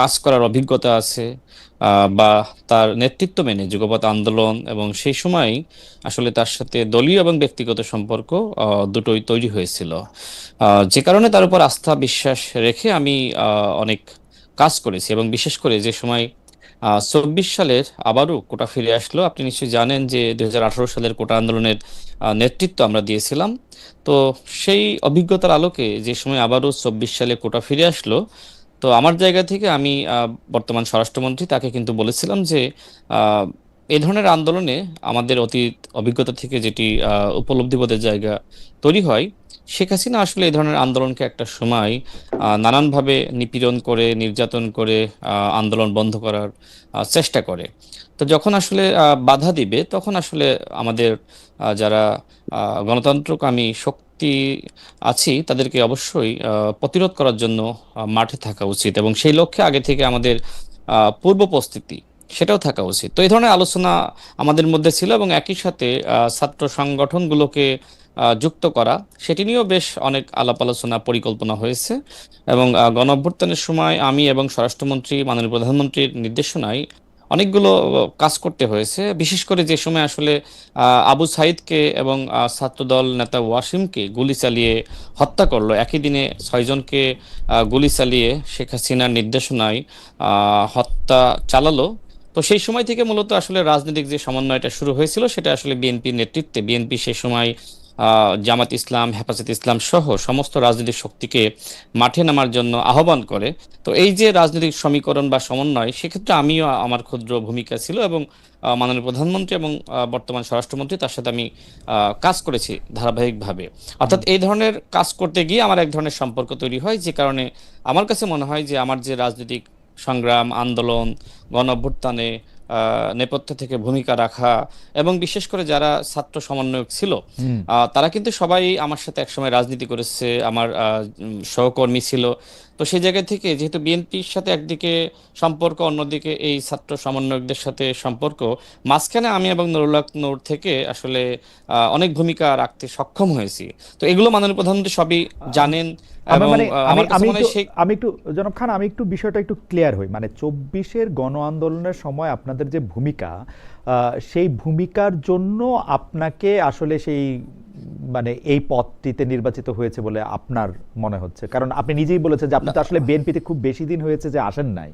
কাজ করার অভিজ্ঞতা আছে, বা তার নেতৃত্ব মেনে যুগপৎ আন্দোলন এবং সেই সময় আসলে তার সাথে দলীয় এবং ব্যক্তিগত সম্পর্ক দুটোই তৈরি হয়েছিল। যে কারণে তার উপর আস্থা বিশ্বাস রেখে আমি অনেক কাজ করেছি, এবং বিশেষ করে যে সময় 24 সালের আবারও কোটা ফিরে আসলো। আপনি নিশ্চয়ই জানেন যে 2018 সালের কোটা আন্দোলনের নেতৃত্ব আমরা দিয়েছিলাম। তো সেই অভিজ্ঞতার আলোকে যে সময় আবারও 24 সালে কোটা ফিরে আসলো, তো আমার জায়গা থেকে আমি বর্তমান স্বরাষ্ট্রমন্ত্রী তাকে কিন্তু বলেছিলাম যে আহ, এই ধরনের আন্দোলনে আমাদের অতীত অভিজ্ঞতা থেকে যেটি উপলব্ধিবোধের জায়গা তৈরি হয়, শেখ হাসিনা আসলে এই ধরনের আন্দোলনকে একটা সময় নানানভাবে নিপীড়ন করে, নির্যাতন করে আন্দোলন বন্ধ করার চেষ্টা করে। তো যখন আসলে বাধা দিবে, তখন আসলে আমাদের যারা গণতন্ত্রকামী শক্তি আছি তাদেরকে অবশ্যই প্রতিরোধ করার জন্য মাঠে থাকা উচিত, এবং সেই লক্ষ্যে আগে থেকে আমাদের পূর্ব প্রস্তুতি সেটাও থাকা উচিত। তো এই ধরনের আলোচনা আমাদের মধ্যে ছিল, এবং একই সাথে ছাত্র সংগঠনগুলোকে যুক্ত করা, সেটি নিয়েও বেশ অনেক আলাপ আলোচনা পরিকল্পনা হয়েছে। এবং গণ অভ্যুত্থানের সময় আমি এবং স্বরাষ্ট্রমন্ত্রী মাননীয় প্রধানমন্ত্রীর নির্দেশনায় অনেকগুলো কাজ করতে হয়েছে। বিশেষ করে যে সময় আসলে আবু সাইদকে এবং ছাত্রদল নেতা ওয়াসিমকে গুলি চালিয়ে হত্যা করলো, একই দিনে 6 জনকে গুলি চালিয়ে শেখ হাসিনার নির্দেশনায় হত্যা চালালো। তো সেই সময় থেকে মূলত আসলে রাজনৈতিক যে সমন্বয়টা শুরু হয়েছিল, সেটা আসলে বিএনপির নেতৃত্বে, বিএনপি সেই সময় জামাত ইসলাম, হেফাজত ইসলাম সহ সমস্ত রাজনৈতিক শক্তিকে মাঠে নামার জন্য আহ্বান করে। তো এই যে রাজনৈতিক সমীকরণ বা সমন্বয়, সেক্ষেত্রে আমিও আমার ক্ষুদ্র ভূমিকা ছিল, এবং মাননীয় প্রধানমন্ত্রী এবং বর্তমান স্বরাষ্ট্রমন্ত্রী তার সাথে আমি কাজ করেছি ধারাবাহিকভাবে। হুম। অর্থাৎ এই ধরনের কাজ করতে গিয়ে আমার এক ধরনের সম্পর্ক তৈরি হয়, যে কারণে আমার কাছে মনে হয় যে আমার যে রাজনৈতিক সংগ্রাম, আন্দোলন, গণ অভ্যুত্থানে নেপথ্য থেকে ভূমিকা রাখা, এবং বিশেষ করে যারা ছাত্র সমন্বয়ক ছিল, হুম। তারা কিন্তু সবাই আমার সাথে একসময় রাজনীতি করেছে, আমার সহকর্মী ছিল। তো সেই জায়গা থেকে যেহেতু বিএনপির সাথে একদিকে সম্পর্ক, অন্যদিকে এই ছাত্র সমন্বয়কদের সাথে সম্পর্ক, মাঝখানে আমি এবং নুরুল হক নূর থেকে আসলে অনেক ভূমিকা রাখতে সক্ষম হয়েছি। তো এগুলো মাননীয় প্রধানমন্ত্রী সবই আম- জানেন। আমি এবং মানে আমি আমার কাছে আমি মনে একটু হয় সেই আমি একটু জনাব খান, আমি একটু বিষয়টা একটু ক্লিয়ার হই। মানে 24-এর গণ আন্দোলনের সময় আপনাদের যে ভূমিকা, সেই ভূমিকার জন্য আপনাকে আসলে সেই মানে এই পদটিতে নির্বাচিত হয়েছে বলে আপনার মনে হচ্ছে, কারণ আপনি নিজেই বলেছেন যে আপনি না, তো আসলে বিএনপিতে খুব বেশি দিন হয়েছে যে আসেন নাই।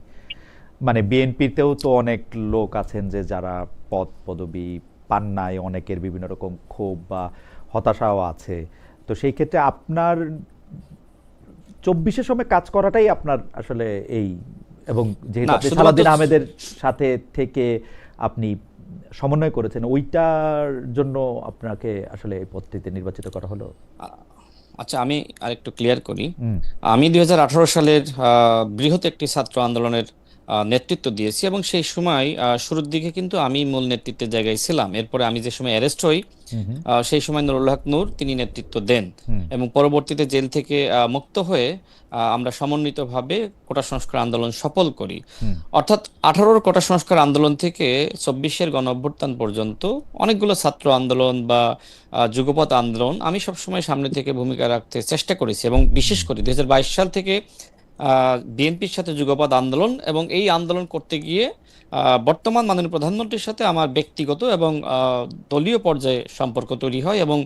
মানে বিএনপিতেও তো অনেক লোক আছেন যে যারা পদ পদবি পান নাই, অনেকের বিভিন্ন রকম ক্ষোভ বা হতাশাও আছে। তো সেই ক্ষেত্রে আপনার 24-এর সময় কাজ করাটাই আপনার আসলে এই, এবং যেহেতু না, আপনি শুধুমাত্র সালাউদ্দিন আহমেদের সাথে থেকে আপনি সমন্বয় করেছেন, ওইটার জন্য আপনাকে আসলে এই পদটিতে নির্বাচিত করা হলো। আ- আচ্ছা, আমি আরেকটু ক্লিয়ার করি। হুম। আমি 2018 সালের বৃহৎ একটি ছাত্র আন্দোলনের নেতৃত্ব দিয়েছি, এবং সেই সময় শুরুর দিকে কিন্তু আমি মূল নেতৃত্বের জায়গায় ছিলাম। এরপরে আমি যে সময় অ্যারেস্ট হই, হুম। হুম। সেই সময় নুরুল হক নূর তিনি নেতৃত্ব দেন, হুম। এবং পরবর্তীতে জেল থেকে মুক্ত হয়ে আমরা সমন্বিতভাবে কোটা সংস্কার আন্দোলন সফল করি। হুম। অর্থাৎ 18-র কোটা সংস্কার আন্দোলন থেকে 24-এর গণ অভ্যুত্থান পর্যন্ত অনেকগুলো ছাত্র আন্দোলন বা যুগপৎ আন্দোলন আমি সবসময় সামনে থেকে ভূমিকা রাখতে চেষ্টা করেছি, এবং বিশেষ হুম। করে 2022 সাল থেকে বিএনপির সাথে যুগপৎ আন্দোলন, এবং এই আন্দোলন করতে গিয়ে বর্তমান মাননীয় প্রধানমন্ত্রীর সাথে আমার ব্যক্তিগত এবং দলীয় পর্যায়ে সম্পর্ক তৈরি হয়, এবং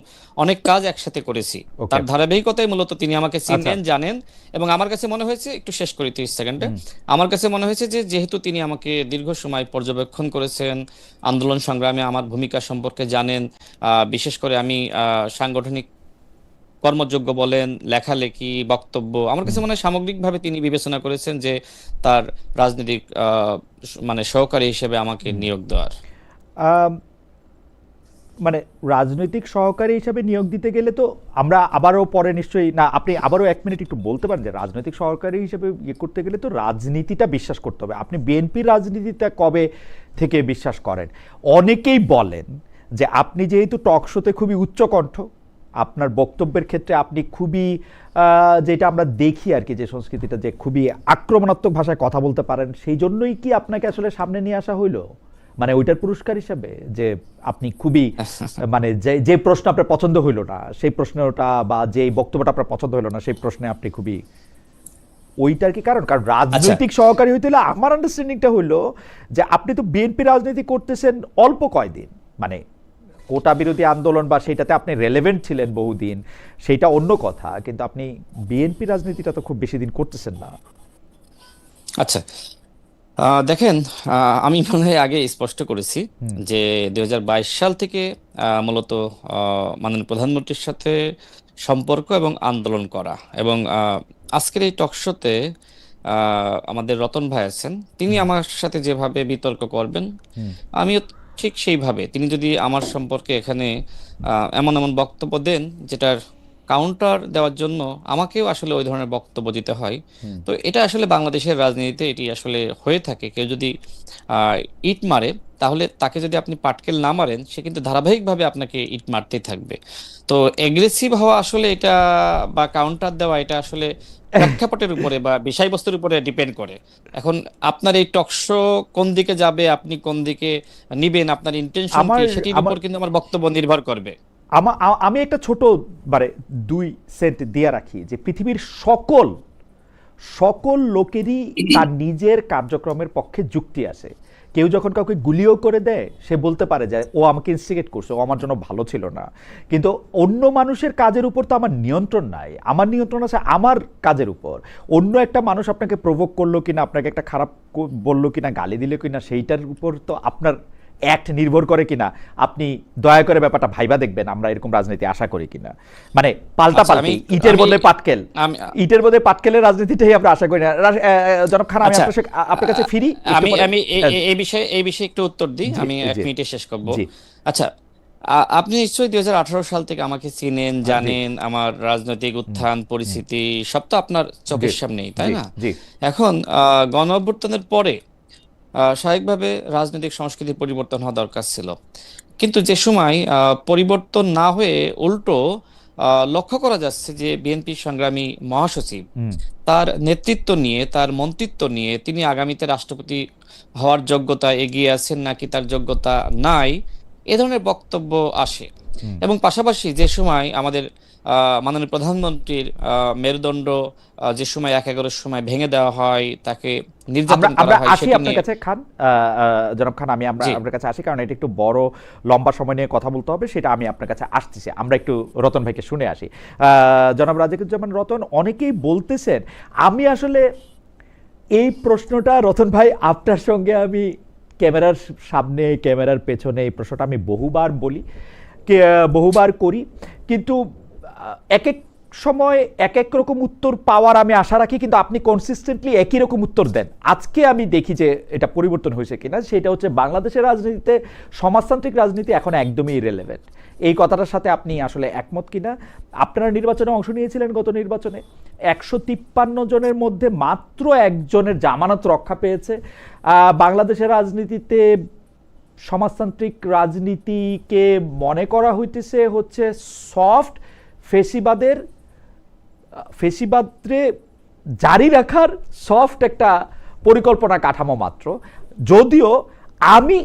অনেক কাজ একসাথে করেছি। ওকে। তার ধারাবাহিকতায় মূলত তিনি আমাকে আচ্ছা। চিনেন, জানেন। এবং আমার কাছে মনে হয়েছে, একটু শেষ করি 30 সেকেন্ডে, হুম। আমার কাছে মনে হয়েছে যে যেহেতু তিনি আমাকে দীর্ঘ সময় পর্যবেক্ষণ করেছেন, আন্দোলন সংগ্রামে আমার ভূমিকা সম্পর্কে জানেন, বিশেষ করে আমি সাংগঠনিক কর্মযোগ্য বলেন, লেখালেখি, বক্তব্য, আমার হুম। কাছে মনে হয় সামগ্রিকভাবে তিনি বিবেচনা করেছেন যে তার রাজনৈতিক মানে সহকারী হিসেবে আমাকে হুম। নিয়োগ দেওয়ার। আম, মানে রাজনৈতিক সহকারী হিসাবে নিয়োগ দিতে গেলে তো আমরা আবারও পরে নিশ্চয়ই, না আপনি আবারও 1 মিনিট একটু বলতে পারেন যে রাজনৈতিক সহকারী হিসেবে ইয়ে করতে গেলে তো রাজনীতিটা বিশ্বাস করতে হবে। আপনি বিএনপির রাজনীতিটা কবে থেকে বিশ্বাস করেন? অনেকেই বলেন যে আপনি যেহেতু টক শোতে খুবই উচ্চকণ্ঠ, আপনার বক্তব্যের ক্ষেত্রে আপনি খুবই যেটা আমরা দেখি আর কি, যে সংস্কৃতিটা যে খুবই আক্রমণাত্মক ভাষায় কথা বলতে পারেন, সেই জন্যই কি আপনাকে আসলে সামনে নিয়ে আসা হইলো, মানে ওইটার পুরস্কার হিসাবে যে আপনি খুবই মানে যে যে প্রশ্ন আপনার পছন্দ হইলো না সেই প্রশ্নটা, বা যে বক্তব্যটা আপনার পছন্দ হইলো না সেই প্রশ্নে আপনি খুবই ওইটার কি কারণ? কারণ আচ্ছা, রাজনৈতিক সহকারী হইতে হলে আমার আন্ডারস্ট্যান্ডিংটা হইলো যে আপনি তো বিএনপি রাজনীতি করতেছেন অল্প কয়দিন, মানে কোটা বিরোধী আন্দোলন বা সেটাতে আপনি রেলেভেন্ট ছিলেন বহুদিন, সেইটা অন্য কথা, কিন্তু আপনি বিএনপি রাজনীতিটা তো খুব বেশি দিন করতেছেন না। আচ্ছা, দেখেন, আমি মনে হয় আগে স্পষ্ট করেছি হুম যে 2022 সাল থেকে মূলত মাননীয় প্রধানমন্ত্রীর সাথে সম্পর্ক এবং আন্দোলন করা, এবং আজকের এই টকশোতে আমাদের রতন ভাই আছেন, তিনি হুম আমার সাথে যেভাবে বিতর্ক করবেন, হুম আমিও ঠিক সেইভাবে, তিনি যদি আমার সম্পর্কে এখানে এমন এমন বক্তব্য দেন যেটার কাউন্টার দেওয়ার জন্য আমাকেও আসলে ওই ধরনের বক্তব্য দিতে হয়। হুম। তো এটা আসলে বাংলাদেশের রাজনীতিতে এটি আসলে হয়ে থাকে। কেউ যদি আহ, ইট মারে, তাহলে তাকে যদি আপনি পাটকেল না মারেন, সে কিন্তু ধারাবাহিকভাবে আপনাকে ইট মারতেই থাকবে। তো এগ্রেসিভ হওয়া আসলে এটা, বা কাউন্টার দেওয়া, এটা আসলে প্রেক্ষাপটের উপরে বা বিষয়বস্তুর উপরে ডিপেন্ড করে। এখন আপনার এই টকশো কোন দিকে যাবে, আপনি কোন দিকে নিবেন, আপনার ইন্টেনশন কি, আমার সেটির আমার উপর কিন্তু আমার বক্তব্য নির্ভর করবে। আমি একটা ছোট, মানে 2 সেন্ট দিয়ে রাখি যে পৃথিবীর সকল সকল লোকেরই তার নিজের কার্যক্রমের পক্ষে যুক্তি আছে। কেউ যখন কাউকে গুলিও করে দেয়, সে বলতে পারে যে ও আমাকে ইনস্টিগেট করছে, ও আমার জন্য ভালো ছিল না। কিন্তু অন্য মানুষের কাজের উপর তো আমার নিয়ন্ত্রণ নাই, আমার নিয়ন্ত্রণ আছে আমার কাজের উপর। অন্য একটা মানুষ আপনাকে প্রভোক করলো কিনা, আপনাকে একটা খারাপ বললো কিনা, গালি দিল কিনা, সেইটার উপর তো আপনার অ্যাক্ট নির্ভর করে কিনা। আপনি দয়া করে ব্যাপারটা ভাইবা দেখবেন আমরা এরকম রাজনীতি আশা করি কিনা। মানে পাল্টা আচ্ছা, পাল্টি, ইটের আমি বদলে পাটকেল, আমি ইটের বদলে পাটকেলের রাজনীতিটাই আমরা আশা করি না। জনাব খান, আমি আচ্ছা, আপনার কাছে ফিরি একটু আমি পরে। আমি আহ, এই বিষয়ে একটু উত্তর দিই, জি আমি এক জি মিনিটে শেষ করব। জি আচ্ছা, আপনি নিশ্চয়ই 2018 সাল থেকে আমাকে চিনেন, জি জানেন, আমার রাজনৈতিক হুম, উত্থান হুম, পরিস্থিতি সব তো আপনার জি চোখের সামনেই, তাই জি না? জি এখন গণ অভ্যুত্থানের পরে স্বাভাবিকভাবে রাজনৈতিক সংস্কৃতির পরিবর্তন হওয়া দরকার ছিল। কিন্তু যে সময় পরিবর্তন না হয়ে উল্টো লক্ষ্য করা যাচ্ছে যে বিএনপি সংগ্রামী মহাসচিব হুম। তার নেতৃত্ব নিয়ে, তার মন্ত্রিত্ব নিয়ে তিনি আগামীতে রাষ্ট্রপতি হওয়ার যোগ্যতা এগিয়ে আছেন নাকি তার যোগ্যতা নাই, এ ধরনের বক্তব্য আসে। হুম। এবং পাশাপাশি যে সময় আমাদের মাননীয় প্রধানমন্ত্রীর মেরুদণ্ড যে সময় 1/11 সময় ভেঙে দেওয়া হয়, তাকে আমরা নির্যাতন করা আমরা হয়, আসি সেটি আপনার নিয়ে। কাছে খান, জনাব খান, আমরা জি, আপনার কাছে আসি, কারণ এটা একটু বড় লম্বা সময় নিয়ে কথা বলতে হবে, সেটা আমি আপনার কাছে আসতেছি। আমরা একটু রতন ভাইকে শুনে আসি। জনাব রাজিকুজ্জামান রতন, অনেকেই বলতেছেন, আমি আসলে এই প্রশ্নটা রতন ভাই আপনার সঙ্গে আমি ক্যামেরার সামনে, ক্যামেরার পেছনে এই প্রশ্নটা আমি বহুবার বলি, বহুবার করি, কিন্তু এক এক সময় এক এক রকম উত্তর পাওয়ার আমি আশা রাখি, কিন্তু আপনি কনসিস্টেন্টলি একই রকম উত্তর দেন। আজকে আমি দেখি যে এটা পরিবর্তন হয়েছে কিনা, সেটা হচ্ছে বাংলাদেশের রাজনীতিতে সমাজতান্ত্রিক রাজনীতি এখন একদমই ইরেলেভেন্ট। এই কথাটার সাথে আপনি আসলে একমত কিনা? আপনারা নির্বাচনে অংশ নিয়েছিলেন, গত নির্বাচনে 153 জনের মধ্যে মাত্র একজনের জামানত রক্ষা পেয়েছে। বাংলাদেশের রাজনীতিতে সমাজতান্ত্রিক রাজনীতিকে মনে করা হইতেছে হচ্ছে সফট, ফেসিবাদের ফেসিবাদরে জারি রাখার সফট একটা পরিকল্পনা কাঠামো মাত্র। যদিও আমি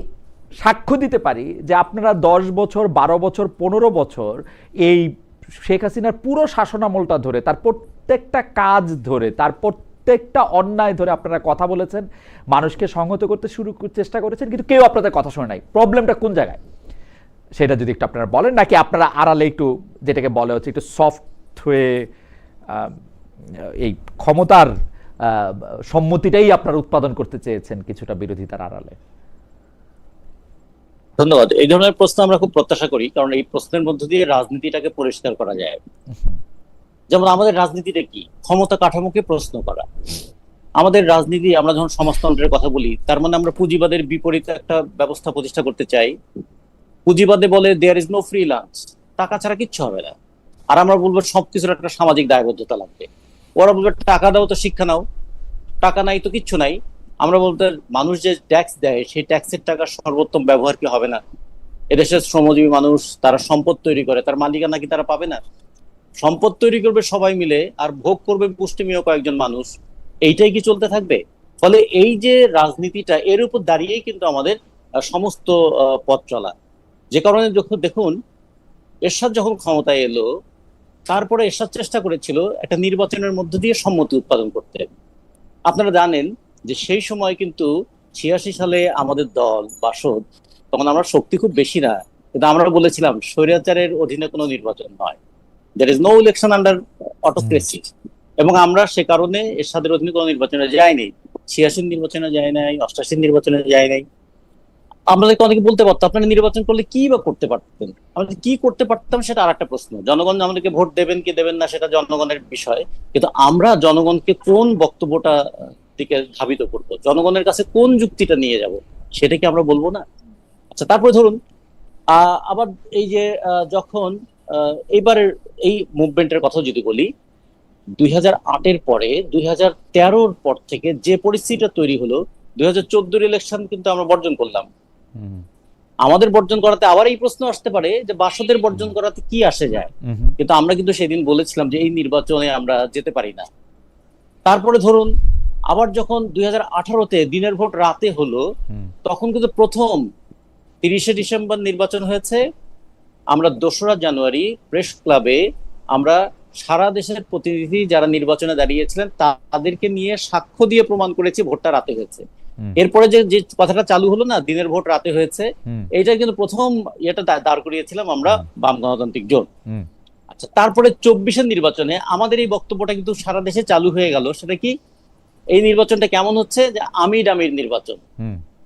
সাক্ষ্য দিতে পারি যে আপনারা 10 বছর, 12 বছর, 15 বছর এই শেখ হাসিনার পুরো শাসনামলটা ধরে, তার প্রত্যেকটা কাজ ধরে, তার প্রত্যেকটা অন্যায় ধরে আপনারা কথা বলেছেন, মানুষকে সংহত করতে চেষ্টা করেছেন, কিন্তু কেউ আপনাদের কথা শোনে নাই। প্রবলেমটা কোন জায়গায় সেটা যদি একটু আপনারা বলেন, নাকি আপনারা আড়ালে একটু, যেটাকে বলে হচ্ছে একটু সফট হয়ে আহ, এই ক্ষমতার সম্মতিটাই আপনারা উৎপাদন করতে চেয়েছেন কিছুটা বিরোধিতার আড়ালে? ধন্যবাদ। এই ধরনের প্রশ্ন আমরা খুব প্রত্যাশা করি, কারণ এই প্রশ্নের মধ্য দিয়ে রাজনীতিটাকে পরিষ্কার করা যায়। যেমন আমাদের রাজনীতিটা কি, ক্ষমতা কাঠামোকে প্রশ্ন করা। আমাদের রাজনীতি, আমরা যখন সমাজতন্ত্রের কথা বলি, তার মানে আমরা পুঁজিবাদের বিপরীতে একটা ব্যবস্থা প্রতিষ্ঠা করতে চাই। পুঁজিবাদে বলে there is no free lunch, টাকা ছাড়া কিচ্ছু হবে না। আর আমরা বলবো সবকিছুর একটা সামাজিক দায়বদ্ধতা লাগবে। ওরা বলবে টাকা দাও তো শিক্ষা নাও, টাকা নাই তো কিচ্ছু নাই। আমরা বলতে, মানুষ যে ট্যাক্স দেয় সেই ট্যাক্সের টাকার সর্বোত্তম ব্যবহার কি হবে না? এদেশের শ্রমজীবী মানুষ, তারা সম্পদ তৈরি করে, তার মালিকানা কি তারা পাবে না? সম্পদ তৈরি করবে সবাই মিলে, আর ভোগ করবে পুষ্টিমীয় কয়েকজন মানুষ। এইটাই কি চলতে থাকবে? ফলে এই যে রাজনীতিটা, এর উপর দাঁড়িয়েই কিন্তু আমাদের সমস্ত পথ চলা। যে কারণে যখন দেখুন, এরশাদ যখন ক্ষমতায় এলো, তারপরে এরশাদ চেষ্টা করেছিল একটা নির্বাচনের মধ্য দিয়ে সম্মতি উৎপাদন করতে। আপনারা জানেন যে সেই সময় কিন্তু 86 সালে আমাদের দল বাসদ, তখন আমরা শক্তি খুব বেশি না, কিন্তু আমরা বলেছিলাম স্বৈরাচারের অধীনে কোনো নির্বাচন নয়, there is no election under autocracy, এবং আমরা সে কারণে এরশাদের অধীনে কোনো নির্বাচনে যাইনি। 86 নির্বাচনে যায় নাই, 88 নির্বাচনে যায় নাই। আমাদেরকে অনেকে বলতে পারতো আপনারা নির্বাচন করলে কি বা করতে পারতেন, আমরা কি করতে পারতাম সেটা আর একটা প্রশ্ন। জনগণ আমাদেরকে ভোট দেবেন কি দেবেন না সেটা জনগণের বিষয়, কিন্তু আমরা জনগণকে কোন বক্তব্যটা দিকে ধাবিত করবো, জনগণের কাছে কোন যুক্তিটা নিয়ে যাব, সেটা কি আমরা বলবো না? আচ্ছা, তারপরে ধরুন আবার এই যে যখন এইবারের এই মুভমেন্টের কথা যদি বলি, 2008-এর পরে 2013-র পর থেকে যে পরিস্থিতিটা তৈরি হলো, 2014-র ইলেকশন কিন্তু আমরা বর্জন করলাম। আমাদের বর্জন করাতে আবার এই প্রশ্ন আসতে পারে যে বাসদের বর্জন করাতে কি আসে যায়, কিন্তু আমরা কিন্তু সেদিন বলেছিলাম যে এই নির্বাচনে আমরা যেতে পারি না। তারপরে ধরুন আবার যখন 2018-তে দিনের ভোট রাতে হলো, তখন কিন্তু প্রথম 30শে ডিসেম্বর নির্বাচন হয়েছে। আমরা 2রা জানুয়ারি প্রেস ক্লাবে আমরা সারা দেশের প্রতিনিধি যারা নির্বাচনে দাঁড়িয়েছিলেন তাদেরকে নিয়ে সাক্ষ্য দিয়ে প্রমাণ করেছি ভোটটা রাতে হয়েছে। এরপরে যে যে কথাটা চালু হলো না, দিনের ভোট রাতে হয়েছে, এইটা কিন্তু প্রথম এটা দাঁড় করিয়েছিলাম আমরা বাম গণতান্ত্রিক জোট। আচ্ছা, তারপরে 24-এর নির্বাচনে আমাদের এই বক্তব্যটা কিন্তু সারা দেশে চালু হয়ে গেল। সেটা কি, এই নির্বাচনটা কেমন হচ্ছে, যে আমি ডামির নির্বাচন।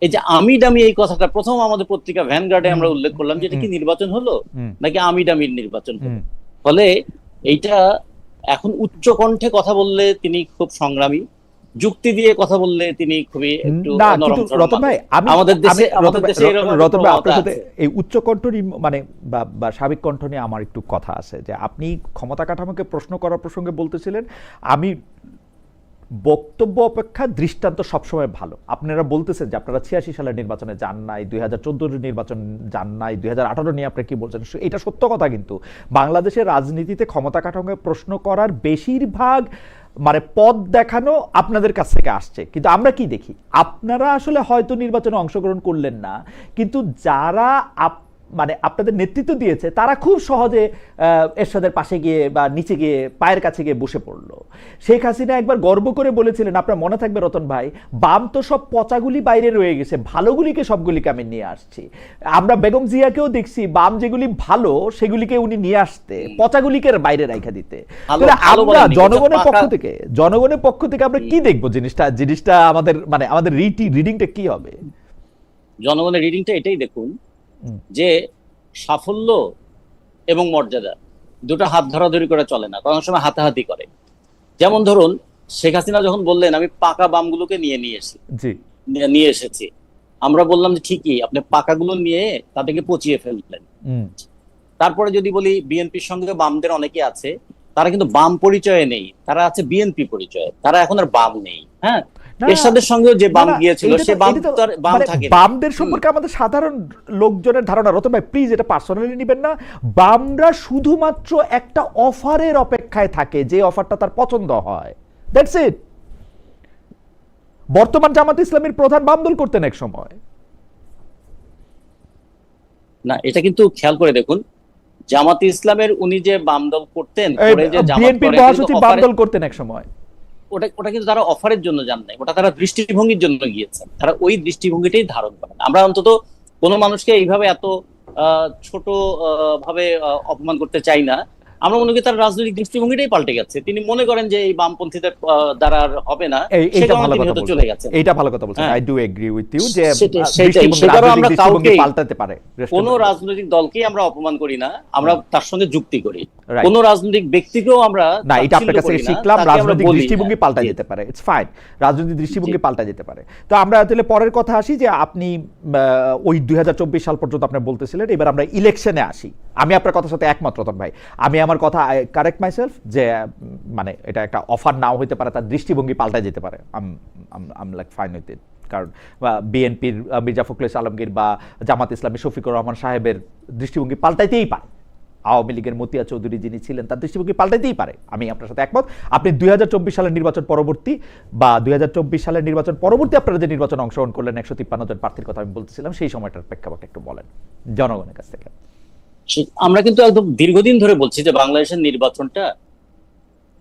এই যে আমি ডামি, এই কথাটা প্রথম আমাদের পত্রিকা ভ্যানগার্ডে আমরা উল্লেখ করলাম যে এটা কি নির্বাচন হলো নাকি আমি ডামির নির্বাচন হলো। ফলে এইটা এখন উচ্চ কণ্ঠে কথা বললে তিনি খুব সংগ্রামী, যুক্তি দিয়ে কথা বললে তিনি খুবই একটু নরম। রতন ভাই, আমাদের দেশে রতন ভাই আপনার সাথে এই উচ্চ কণ্ঠ মানে বা স্বাভাবিক কণ্ঠ নিয়ে আমার একটু কথা আছে। যে আপনি ক্ষমতা কাঠামোকে প্রশ্ন করার প্রসঙ্গে বলতেছিলেন, আমি বক্তব্য অপেক্ষা দৃষ্টান্ত সবসময় ভালো। আপনারা বলতেছেন যে আপনারা 86 সালের নির্বাচনে যান নাই, 2014-এর নির্বাচন যান নাই, 2018 নিয়ে আপনি কি বলছেন, এটা সত্য কথা। কিন্তু বাংলাদেশের রাজনীতিতে ক্ষমতা কাঠামোকে প্রশ্ন করার বেশিরভাগ মানে পথ দেখানো আপনাদের কাছ থেকে আসছে। কিন্তু আমরা কি দেখি, আপনারা আসলে হয়তো নির্বাচনে অংশগ্রহণ করলেন না, কিন্তু যারা মানে আপনাদের নেতৃত্ব দিয়েছে তারা খুব সহজে এরশাদের পাশে গিয়ে বা নিচে গিয়ে পায়ের কাছে গিয়ে বসে পড়লো। শেখ হাসিনা একবার গর্ব করে বলেছিলেন, আপনার মনে থাকবে রতন ভাই, বাম তো সব পচাগুলি বাইরে রয়ে গেছে, ভালোগুলিকে সবগুলিকে আমি নিয়ে আসছি। আমরা বেগম জিয়াকেও দেখছি বাম যেগুলি ভালো সেগুলিকে উনি নিয়ে আসতে, পচাগুলিকে বাইরে রাখা দিতে। আমরা জনগণের পক্ষ থেকে আমরা কি দেখবো, জিনিসটা আমাদের মানে আমাদের রিডিংটা কি হবে? জনগণের রিডিংটা এটাই দেখুন যে সাফল্য এবং মর্যাদা দুটো হাত ধরাধরি করে চলে না, কোনো সময় হাতাহাতি করে। যেমন ধরুন শেখ হাসিনা যখন বললেন আমি পাকা বামগুলোকে নিয়ে এসেছি, আমরা বললাম যে ঠিকই, আপনি পাকাগুলো নিয়ে তাদেরকে পচিয়ে ফেললেন। তারপরে যদি বলি বিএনপির সঙ্গে বামদের অনেকে আছে, তারা কিন্তু বাম পরিচয়ে নেই, তারা আছে বিএনপি পরিচয়ে, তারা এখন আর বাম নেই। হ্যাঁ, এরশাদের সঙ্গে যে বাম গিয়েছিল সে বাম থাকে। বামদের সম্পর্কে আমাদের সাধারণ লোকজনের ধারণা, রতন ভাই প্লিজ এটা পার্সোনালি নেবেন না, বামরা শুধুমাত্র একটা অফারের অপেক্ষায় থাকে, যে অফারটা তার পছন্দ হয়, দ্যাটস ইট। বর্তমান জামাত ইসলামীর প্রধান বাম দল করতেন এক সময় না, এটা কিন্তু খেয়াল করে দেখুন, জামাত ইসলামের উনি যে বাম দল করতেন, বিএনপির মহাসচিব বাম দল করতেন এক সময়, ওটা কিন্তু তারা অফারের জন্য যান নাই, ওটা তারা দৃষ্টিভঙ্গির জন্য গিয়েছেন। তারা ওই দৃষ্টিভঙ্গিটাই ধারণ করেন। আমরা অন্তত কোনো মানুষকে এইভাবে এত ছোট ভাবে অপমান করতে চাই না। আমরা মনে করি তার রাজনৈতিক দৃষ্টিভঙ্গিটাই পাল্টে গেছে। তিনি মনে করেন যে এই বামপন্থীদের দ্বারা আর হবে না, চলে গেছে। এইটা ভালো কথা বলছেন, I do agree with you যে আমরা কাউকে পাল্টাতে পারে, কোন রাজনৈতিক দলকেই আমরা অপমান করি না, আমরা তার সঙ্গে যুক্তি করি। কোন রাজনৈতিক ব্যক্তিকেও আমরা না, এটা আপনার কাছে শিখলাম, রাজনৈতিক দৃষ্টিভঙ্গি পাল্টা যেতে পারে, ইটস ফাইন, রাজনৈতিক দৃষ্টিভঙ্গি পাল্টা যেতে পারে। তো আমরা তাহলে পরের কথা আসি, যে আপনি ওই 2024 সাল পর্যন্ত আপনি বলতেছিলেন, এবার আমরা ইলেকশনে আসি। আমি আপনার কথার সাথে একমত রতন ভাই, আমি আমার কথা কারেক্ট মাইসেলফ, যে মানে এটা একটা অফার নাও হইতে পারে, তার দৃষ্টিভঙ্গি পাল্টা যেতে পারে, আম লাইক ফাইন উইথ ইট। কারণ বিএনপির মির্জা ফখরুল আলমগীর বা জামাত ইসলামী শফিকুর রহমান সাহেবের দৃষ্টিভঙ্গি পাল্টাইতেই পারে, আওয়ামী লীগের মতিয়া চৌধুরী যিনি ছিলেন তার দৃষ্টিভঙ্গি পাল্টাইতেই পারে। আমি আপনার সাথে একমত। আপনি 2024 সালের নির্বাচন পরবর্তী বা 2024 সালের নির্বাচন পরবর্তী আপনারা যে নির্বাচন অংশগ্রহণ করলেন 153 জন প্রার্থীর কথা আমি বলতেছিলাম, সেই সময়টার প্রেক্ষাপট একটু বলেন জনগণের কাছ থেকে। আমরা কিন্তু একদম দীর্ঘদিন ধরে বলছি যে বাংলাদেশের নির্বাচনটা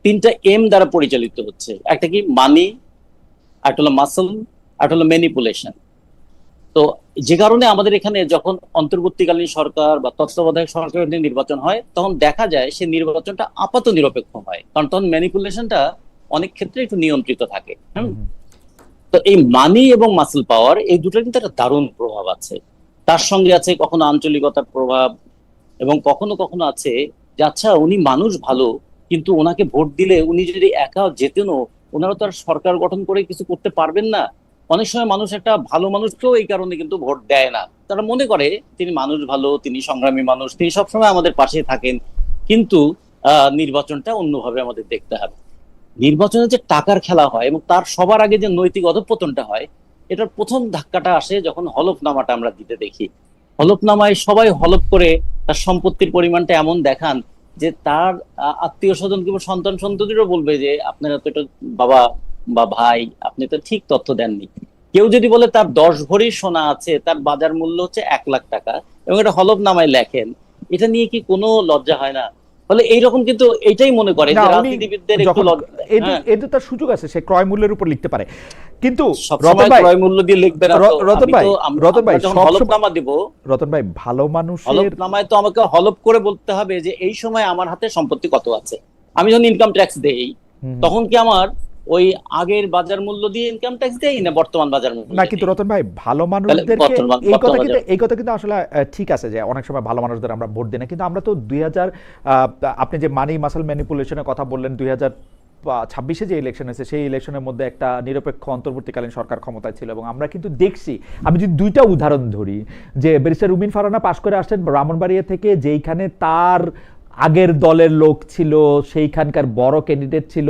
3টা এম দ্বারা পরিচালিত হচ্ছে। একটা কি মানি, একটা হলো মাসল, একটা হলো ম্যানিপুলেশন। তো যে কারণে আমাদের এখানে যখন অন্তর্বর্তীকালীন সরকার বা তত্ত্বাবধায়ক সরকারের নির্বাচন হয়, তখন দেখা যায় সে নির্বাচনটা আপাত নিরপেক্ষ হয়, কারণ তখন ম্যানিপুলেশনটা অনেক ক্ষেত্রে একটু নিয়ন্ত্রিত থাকে। তো এই মানি এবং মাসল পাওয়ার, এই দুটোর কিন্তু একটা দারুণ প্রভাব আছে। তার সঙ্গে আছে কখনো আঞ্চলিকতার প্রভাব, এবং কখনো কখনো আছে যে আচ্ছা উনি মানুষ ভালো, কিন্তু ওনাকে ভোট দিলে উনি যদি একা যেতেনও, ওনারা তো আর সরকার গঠন করে কিছু করতে পারবেন না। অনেক সময় মানুষ একটা ভালো মানুষকেও এই কারণে কিন্তু ভোট দেয় না। তারা মনে করে তিনি মানুষ ভালো, তিনি সংগ্রামী মানুষ, তিনি সবসময় আমাদের পাশে থাকেন। কিন্তু নির্বাচনটা অন্যভাবে আমাদের দেখতে হবে। নির্বাচনে যে টাকার খেলা হয় এবং তার সবার আগে যে নৈতিক অধঃপতনটা হয়, এটার প্রথম ধাক্কাটা আসে যখন হলফনামাটা আমরা দিতে দেখি। হলফনামায় সবাই হলফ করে তার সম্পত্তির পরিমাণটা এমন দেখান যে তার আত্মীয় স্বজন কিংবা সন্তান সন্ততিরও বলবে যে আপনারা তো এটা, বাবা বা ভাই, আপনি তো ঠিক তথ্য দেননি। কেউ যদি বলে তার 10 ভরি সোনা আছে, তার বাজার মূল্য হচ্ছে 1 লাখ টাকা, এবং এটা হলফনামায় লেখেন, এটা নিয়ে কি কোনো লজ্জা হয় না? ফলে এইরকম কিন্তু এইটাই মনে করে না, যে উনি রাজনীতিবিদদের একটু যখন হ্যাঁ, এতে তার সুযোগ আছে, সে ক্রয় মূল্যের উপর লিখতে পারে। কিন্তু রতন সবসময় ভাই, ক্রয় মূল্য দিয়ে লিখবে না তো। রতন আমি ভাই, তো রতন ভাই আমরা যখন সব হলফনামা দিব, রতন ভাই, ভালো মানুষের হলফনামায় তো আমাকে হলফ করে বলতে হবে যে এই সময় আমার হাতে সম্পত্তি কত আছে। আমি যখন ইনকাম ট্যাক্স দেই, হুম, তখন কি আমার ওই আগের বাজার মূল্য দিয়ে ইনকাম ট্যাক্স দেই না বর্তমান বাজার মূল্য না, দিয়ে কিন্তু দেই? রতন ভাই, ভালো তাহলে মানুষদেরকে এই বর্তমান কথা কিন্তু বাজার, আসলে ঠিক আছে যে অনেক সময় ভালো মানুষদের আমরা ভোট দিই না, কিন্তু আমরা তো 2000, আপনি যে মানি মাসল ম্যানিপুলেশনের কথা বললেন, 2026-এ যে ইলেকশন হয়েছে সেই ইলেকশনের মধ্যে একটা নিরপেক্ষ অন্তর্বর্তীকালীন সরকার ক্ষমতায় ছিল, এবং আমরা কিন্তু দেখছি, আমি যদি দুইটা উদাহরণ ধরি, যে ব্যারিস্টার রুমিন ফারহানা পাশ করে আসছেন ব্রাহ্মণবাড়িয়া থেকে, যেইখানে তার আগের দলের লোক ছিল, সেইখানকার বড় ক্যান্ডিডেট ছিল,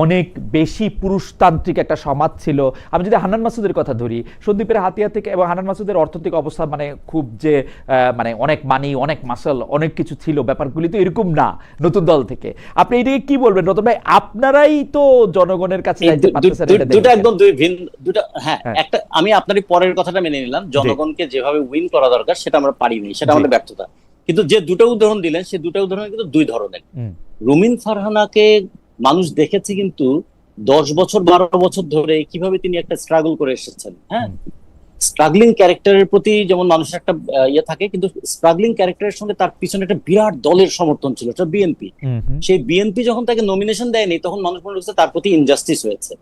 অনেক বেশি পুরুষতান্ত্রিক একটা সমাজ ছিল। আমি যদি হান্নান মাসুদের কথা ধরি, সন্দ্বীপের হাতিয়া থেকে, এবং হান্নান মাসুদের অর্থনৈতিক অবস্থা মানে খুব যে মানে অনেক মানি, অনেক মাসল, অনেক কিছু ছিল, ব্যাপারগুলি তো এরকম না নতুন দল থেকে। আপনি এটাকে কি বলবেন রতন ভাই? আপনারাই তো জনগণের কাছে এই যাইতে পারতেছেন, এটা দুটো দেখেছেন। একদম দুই ভিন্ন দুটো। হ্যাঁ, হ্যাঁ, একটা আমি আপনারই পরের কথাটা মেনে নিলাম, জি, জনগণকে যেভাবে উইন করা দরকার সেটা আমরা পারিনি, সেটা জি, আমাদের ব্যর্থতা। কিন্তু যে দুটো উদাহরণ দিলেন, সেই দুটো উদাহরণ কিন্তু দুই ধরনের। হুম, রুমিন ফারহানাকে মানুষ দেখেছে কিন্তু 10 বছর 12 বছর ধরে কিভাবে তিনি একটা স্ট্রাগল করে এসেছেন। হ্যাঁ, হুম, স্ট্রাগলিং ক্যারেক্টারের প্রতি যেমন মানুষের একটা ইয়ে থাকে, কিন্তু স্ট্রাগলিং ক্যারেক্টারের সঙ্গে তার পিছনে একটা বিরাট দলের সমর্থন ছিল, সেটা বিএনপি। হুম, হুম, সেই বিএনপি যখন তাকে নমিনেশন দেয়নি, তখন মানুষ মনে করছে তার প্রতি ইনজাস্টিস হয়েছে।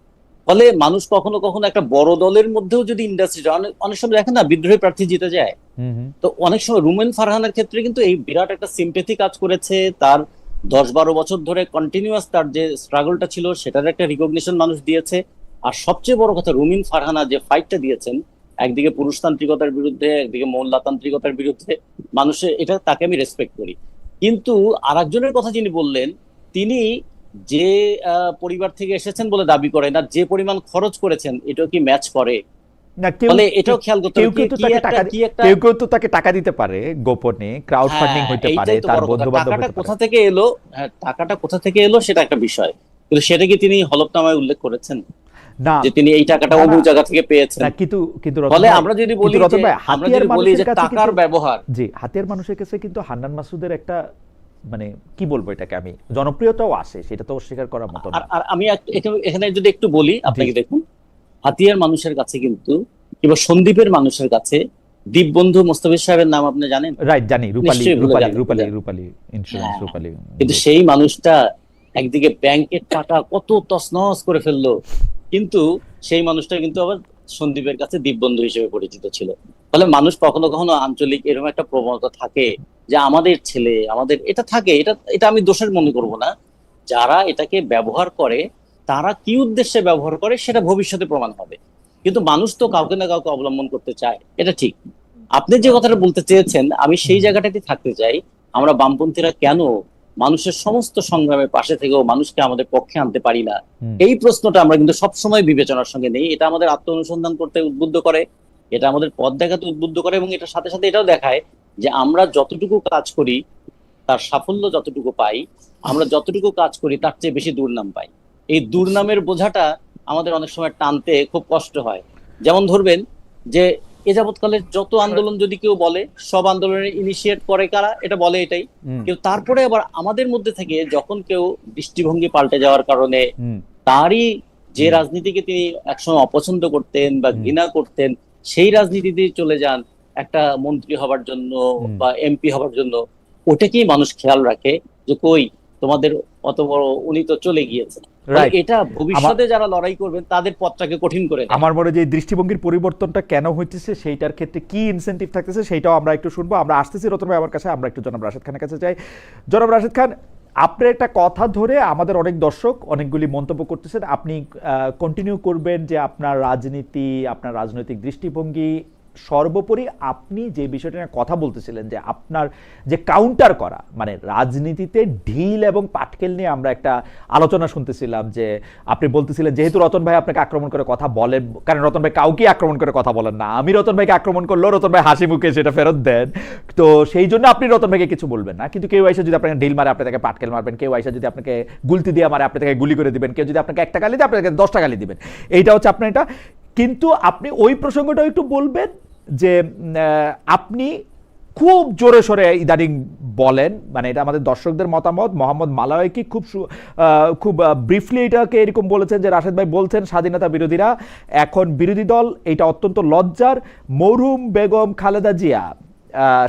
ফলে মানুষ কখনো কখনো একটা বড় দলের মধ্যেও যদি ইনজাস্টিস, অনেক অনেক সময় দেখেন না বিদ্রোহী প্রার্থী জিতে যায়। হুম, হুম, তো অনেক সময় রুমেন ফারহানের ক্ষেত্রে কিন্তু এই বিরাট একটা সিম্পেথি কাজ করেছে। তার 10-12 বছর ধরে কন্টিনিউয়াস তার যে স্ট্রাগলটা ছিল, সেটার একটা রিকগনিশন মানুষ দিয়েছে। আর সবচেয়ে বড় কথা, রুমিন ফারহানা যে ফাইটটা দিয়েছেন, একদিকে পুরুষতান্ত্রিকতার বিরুদ্ধে, একদিকে মোল্লাতান্ত্রিকতার বিরুদ্ধে, মানুষের এটা, তাকে আমি রেসপেক্ট করি। কিন্তু আরেকজনের কথা যিনি বললেন, তিনি যে পরিবার থেকে এসেছেন বলে দাবি করেন, আর যে পরিমাণ খরচ করেছেন, এটাও কি ম্যাচ করে? না, কেউ ফলে এটাও খেয়াল করতে কেউ হবে কেউ তো কি তাকে একটা টাকা, কি একটা কেউ তো তাকে টাকা দিতে পারে গোপনে, ক্রাউড ফান্ডিং হ্যাঁ, হইতে পারে, এইটাই তো তার বড় কথা। বন্ধু বান্ধব টাকাটা হইতে পারে। কোথা থেকে এলো, হ্যাঁ, টাকাটা কোথা থেকে এলো সেটা একটা বিষয়, কিন্তু সেটা কি তিনি হলফনামায় উল্লেখ করেছেন না, যে তিনি এই টাকাটা না, না, অমুক জায়গা থেকে পেয়েছেন? না, কিন্তু কিন্তু রতন ফলে ভাই, আমরা যদি কিন্তু বলি রতন যে ভাই, আমরা হাতিয়ার যদি বলি মানুষের যে কাছে টাকার কিন্তু, ব্যবহার, জি, হাতিয়ার মানুষের কাছে কিন্তু হান্নান মাসুদের একটা, মানে কি বলবো এটাকে, আমি জনপ্রিয়তাও আসে, সেটা তো অস্বীকার করার মতো আর না। আর আমি এখানে যদি একটু বলি জি, আপনাকে, দেখুন, হাতিয়ার মানুষের কাছে কিন্তু, কিংবা সন্দ্বীপের মানুষের কাছে, দীপবন্ধু মোস্তাফিজ সাহেবের নাম আপনি জানেন? রাইট, জানি, রূপালী, নিশ্চয়ই ভুলে রূপালী, যাবেন, রূপালী, রূপালী ইন্স্যুরেন্স, হ্যাঁ, রূপালী কিন্তু গ্রুপ। সেই মানুষটা একদিকে ব্যাংকের টাকা কত তছনছ করে ফেললো, কিন্তু সেই মানুষটা কিন্তু আবার সন্দীপের কাছে দীপবন্ধু হিসেবে পরিচিত ছিল। ফলে মানুষ কখনো কখনো আঞ্চলিক এরকম একটা প্রবণতা থাকে যে আমাদের ছেলে, আমাদের এটা থাকে, এটা এটা আমি দোষের মনে করব না। যারা এটাকে ব্যবহার করে, তারা কি উদ্দেশ্যে ব্যবহার করে সেটা ভবিষ্যতে প্রমাণ হবে। কিন্তু মানুষ তো কাউকে না কাউকে অবলম্বন করতে চায়, এটা ঠিক। আপনি যে কথাটা বলতে চেয়েছেন, আমি সেই জায়গাটাতে থাকতে চাই। আমরা বামপন্থীরা কেন মানুষের সমস্ত সংগ্রামের পাশে থেকেও মানুষকে আমাদের পক্ষে আনতে পারি না, হুম, এই প্রশ্নটা আমরা কিন্তু সবসময় বিবেচনার সঙ্গে নেই। এটা আমাদের আত্ম অনুসন্ধান করতে উদ্বুদ্ধ করে, এটা আমাদের পথ দেখাতে উদ্বুদ্ধ করে, এবং এটার সাথে সাথে এটাও দেখায় যে আমরা যতটুকু কাজ করি তার সাফল্য যতটুকু পাই, আমরা যতটুকু কাজ করি তার চেয়ে বেশি দুর্নাম পাই। এই দুর্নামের বোঝাটা আমাদের অনেক সময় টানতে খুব কষ্ট হয়। যেমন ধরবেন যে এ যাবৎকালের যত আন্দোলন যদি কেউ বলে, সব আন্দোলনের ইনিশিয়েট করে কারা, এটা বলে এটাই। হুম, কিন্তু তারপরে আবার আমাদের মধ্যে থেকে যখন কেউ দৃষ্টিভঙ্গি পাল্টে যাওয়ার কারণে হুম, তারই যে হুম, রাজনীতিকে তিনি একসময় অপছন্দ করতেন বা হুম, ঘৃণা করতেন, সেই রাজনীতিতে চলে যান একটা মন্ত্রী হবার জন্য হুম, বা এমপি হবার জন্য। ওটাকেই মানুষ খেয়াল রাখে যে কই তোমাদের অত বড়, উনি তো চলে গিয়েছেন। ফলে রাইট। এটা আমার ভবিষ্যতে যারা লড়াই করবেন তাদের পথটাকে কঠিন করে দেয়। আমার মনে হয় যে এই দৃষ্টিভঙ্গির পরিবর্তনটা কেন হইতেছে সেইটার ক্ষেত্রে কি ইনসেন্টিভ থাকতেছে সেইটাও আমরা একটু শুনবো। আমরা আসতেছি রতন ভাই আমার কাছে, আমরা একটু জনাব রাশেদ খানের কাছে যাই। জনাব রাশেদ খান, আপনার একটা কথা ধরে আমাদের অনেক দর্শক অনেকগুলি মন্তব্য করতেছেন, আপনি কন্টিনিউ করবেন যে আপনার রাজনীতি, আপনার রাজনৈতিক দৃষ্টিভঙ্গি, সর্বোপরি আপনি যে বিষয়টা নিয়ে কথা বলতেছিলেন যে আপনার যে কাউন্টার করা, মানে রাজনীতিতে ঢিল এবং পাটকেল নিয়ে আমরা একটা আলোচনা শুনতেছিলাম, যে আপনি বলতেছিলেন যেহেতু রতন ভাই আপনাকে আক্রমণ করে কথা বলেন, কারণ রতন ভাই কাউকে আক্রমণ করে কথা বলেন না, আমি রতন ভাইকে আক্রমণ করলেও রতন ভাই হাসি মুখে সেটা ফেরত দেন, তো সেই জন্য আপনি রতন ভাইকে কিছু বলবেন না। কিন্তু কেউ এসে যদি আপনাকে ঢিল মারে আপনি তাকে পাটকেল মারবেন, কেউ এসে যদি আপনাকে গুলতি দিয়ে মারে আপনি তাকে গুলি করে দিবেন, কেউ যদি আপনাকে একটা গালি দেয় আপনি তাকে 10টা গালি দিবেন। এইটা হচ্ছে আপনার এটা। কিন্তু আপনি ওই প্রসঙ্গটাও একটু বলবেন যে আপনি খুব জোরে সোরে ইদানিং বলেন, মানে এটা আমাদের দর্শকদের মতামত, মোহাম্মদ মালাওয়াইকি খুব ব্রিফলি এটাকে এরকম বলেছেন যে রাশেদ ভাই বলছেন স্বাধীনতা বিরোধীরা এখন বিরোধী দল, এটা অত্যন্ত লজ্জার। মরহুম বেগম খালেদা জিয়া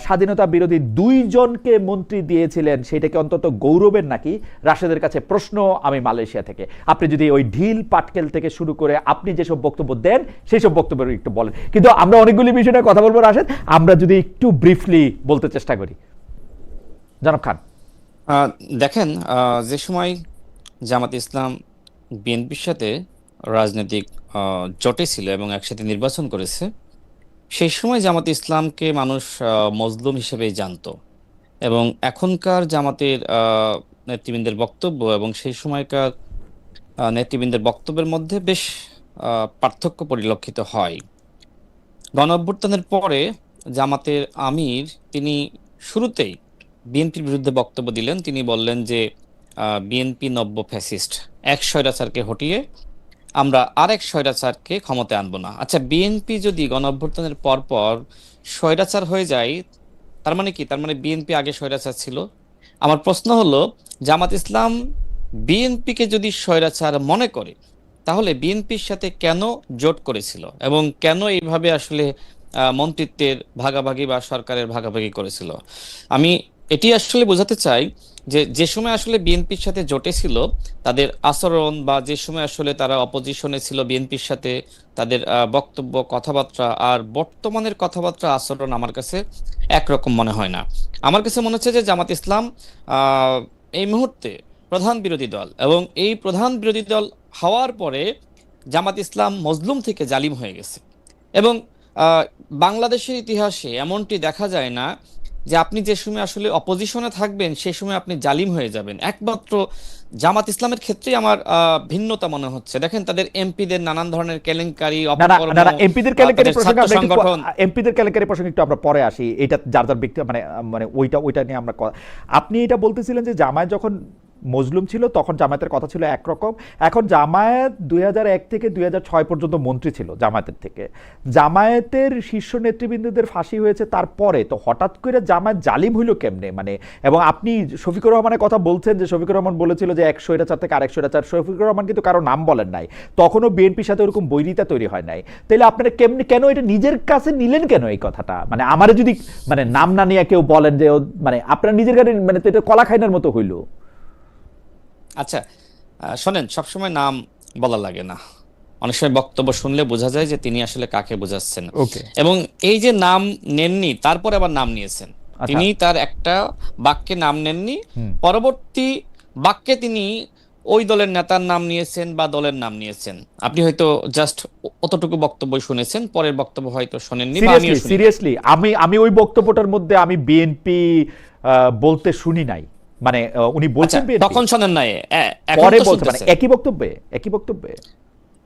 স্বাধীনতা বিরোধী 2 জনকে মন্ত্রী দিয়েছিলেন, সেটাকে অন্তত গৌরবের নাকি? রাশেদের কাছে প্রশ্ন আমি মালয়েশিয়া থেকে। আপনি যদি ওই ঢিল পাটকেল থেকে শুরু করে আপনি যেসব বক্তব্য দেন সেই সব বক্তব্য একটু বলেন। কিন্তু আমরা অনেকগুলি বিষয় নিয়ে কথা বলবো রাশেদ, আমরা যদি একটু ব্রিফলি বলতে চেষ্টা করি। জনাব খান। আহ, দেখেন, যে সময় জামাত ইসলাম বিএনপির সাথে রাজনৈতিক জোটে ছিল এবং একসাথে নির্বাচন করেছে, সেই সময় জামাত ইসলামকে মানুষ মজলুম হিসেবেই জানতো। এবং এখনকার জামাতের নেতৃবৃন্দের বক্তব্য এবং সেই সময়কার নেতৃবৃন্দের বক্তব্যের মধ্যে বেশ পার্থক্য পরিলক্ষিত হয়। গণ অভ্যুত্থানের পরে জামাতের আমির তিনি শুরুতেই বিএনপির বিরুদ্ধে বক্তব্য দিলেন। তিনি বললেন যে বিএনপি নব্য ফ্যাসিস্ট, এক স্বৈরাচারকে হটিয়ে আমরা আরেক স্বৈরাচারকে ক্ষমতায় আনবো না। আচ্ছা, বিএনপি যদি গণ অভ্যুত্থানের পর পর স্বৈরাচার হয়ে যায়, তার মানে কি? তার মানে বিএনপি আগে স্বৈরাচার ছিল? আমার প্রশ্ন হলো, জামাত ইসলাম বিএনপিকে যদি স্বৈরাচার মনে করে, তাহলে বিএনপির সাথে কেন জোট করেছিল এবং কেন এইভাবে আসলে মন্ত্রিত্বের ভাগাভাগি বা সরকারের ভাগাভাগি করেছিল? আমি এটি আসলে বোঝাতে চাই যে যে সময় আসলে বিএনপির সাথে জোটে ছিল তাদের আচরণ, বা যে সময় আসলে তারা অপোজিশনে ছিল বিএনপির সাথে তাদের বক্তব্য, কথাবার্তা, আর বর্তমানের কথাবার্তা, আচরণ আমার কাছে একরকম মনে হয় না। আমার কাছে মনে হচ্ছে যে জামাত ইসলাম আহ এই মুহূর্তে প্রধান বিরোধী দল, এবং এই প্রধান বিরোধী দল হওয়ার পরে জামাত ইসলাম মজলুম থেকে জালিম হয়ে গেছে। এবং আহ, বাংলাদেশের ইতিহাসে এমনটি দেখা যায় না যে আপনি যে সময় আসলে অপোজিশনে থাকবেন সেই সময় আপনি জালিম হয়ে যাবেন। একমাত্র জামাত ইসলামের ক্ষেত্রেই আমার ভিন্নতা মনে হচ্ছে। দেখেন, তাদের এমপিদের নানান ধরনের কেলেঙ্কারি, না না অপকর্ম, না না, এমপিদের কেলেঙ্কারি তাদের প্রসঙ্গে ছাত্র আমরা একটু সংগঠন। এমপিদের কেলেঙ্কারি প্রসঙ্গে একটু আমরা পরে আসি, এটা যার যার ব্যক্তি, মানে মানে ওইটা নিয়ে আমরা আপনি এটা বলতেছিলেন যে জামায়াত যখন মজলুম ছিল তখন জামায়াতের কথা ছিল একরকম, এখন জামায়াত 2001 থেকে 2006 পর্যন্ত মন্ত্রী ছিল জামায়াতের থেকে, জামায়াতের শীর্ষ নেতৃবৃন্দদের ফাঁসি হয়েছে তারপরে, তো হঠাৎ করে জামায়াত জালিম হইল কেমনে? মানে, এবং আপনি শফিকুর রহমানের কথা বলছেন যে শফিকুর রহমান বলেছিল যে এক স্বৈরাচার থেকে আরেক স্বৈরাচার, শফিকুর রহমান কিন্তু কারো নাম বলেন নাই, তখনও বিএনপির সাথে ওরকম বৈরিতা তৈরি হয় নাই। তাহলে আপনারা কেন এটা নিজের কাছে নিলেন কেন এই কথাটা? মানে আমারে যদি মানে নাম না নিয়ে কেউ বলেন যে মানে আপনারা নিজের কাছে, মানে তো এটা কলা খাইনার মতো হইল। আচ্ছা, শোনেন, সবসময় নাম বলা লাগে না। অনেক সময় বক্তব্য শুনলে বোঝা যায় যে তিনি আসলে কাকে বোঝাচ্ছেন। ওকে, এবং এই যে নাম নেননি, তারপরে আবার নাম নিয়েছেন। আচ্ছা, তিনি তার একটা বাক্যে নাম নেননি, হুম, পরবর্তী বাক্যে তিনি ওই দলের নেতার নাম নিয়েছেন বা দলের নাম নিয়েছেন। আপনি হয়তো জাস্ট অতটুকু বক্তব্য শুনেছেন, পরের বক্তব্য হয়তো শোনেননি বা আমিও শুনি। সিরিয়াসলি আমি ওই বক্তব্যটার মধ্যে আমি বিএনপি বলতে শুনি নাই, মানে উনি আচ্ছা, বলছেন বিএনপি, তখন শোনেন নাই, এখন পরে তো বলছে, মানে শুনতেছেন। একই বক্তব্যে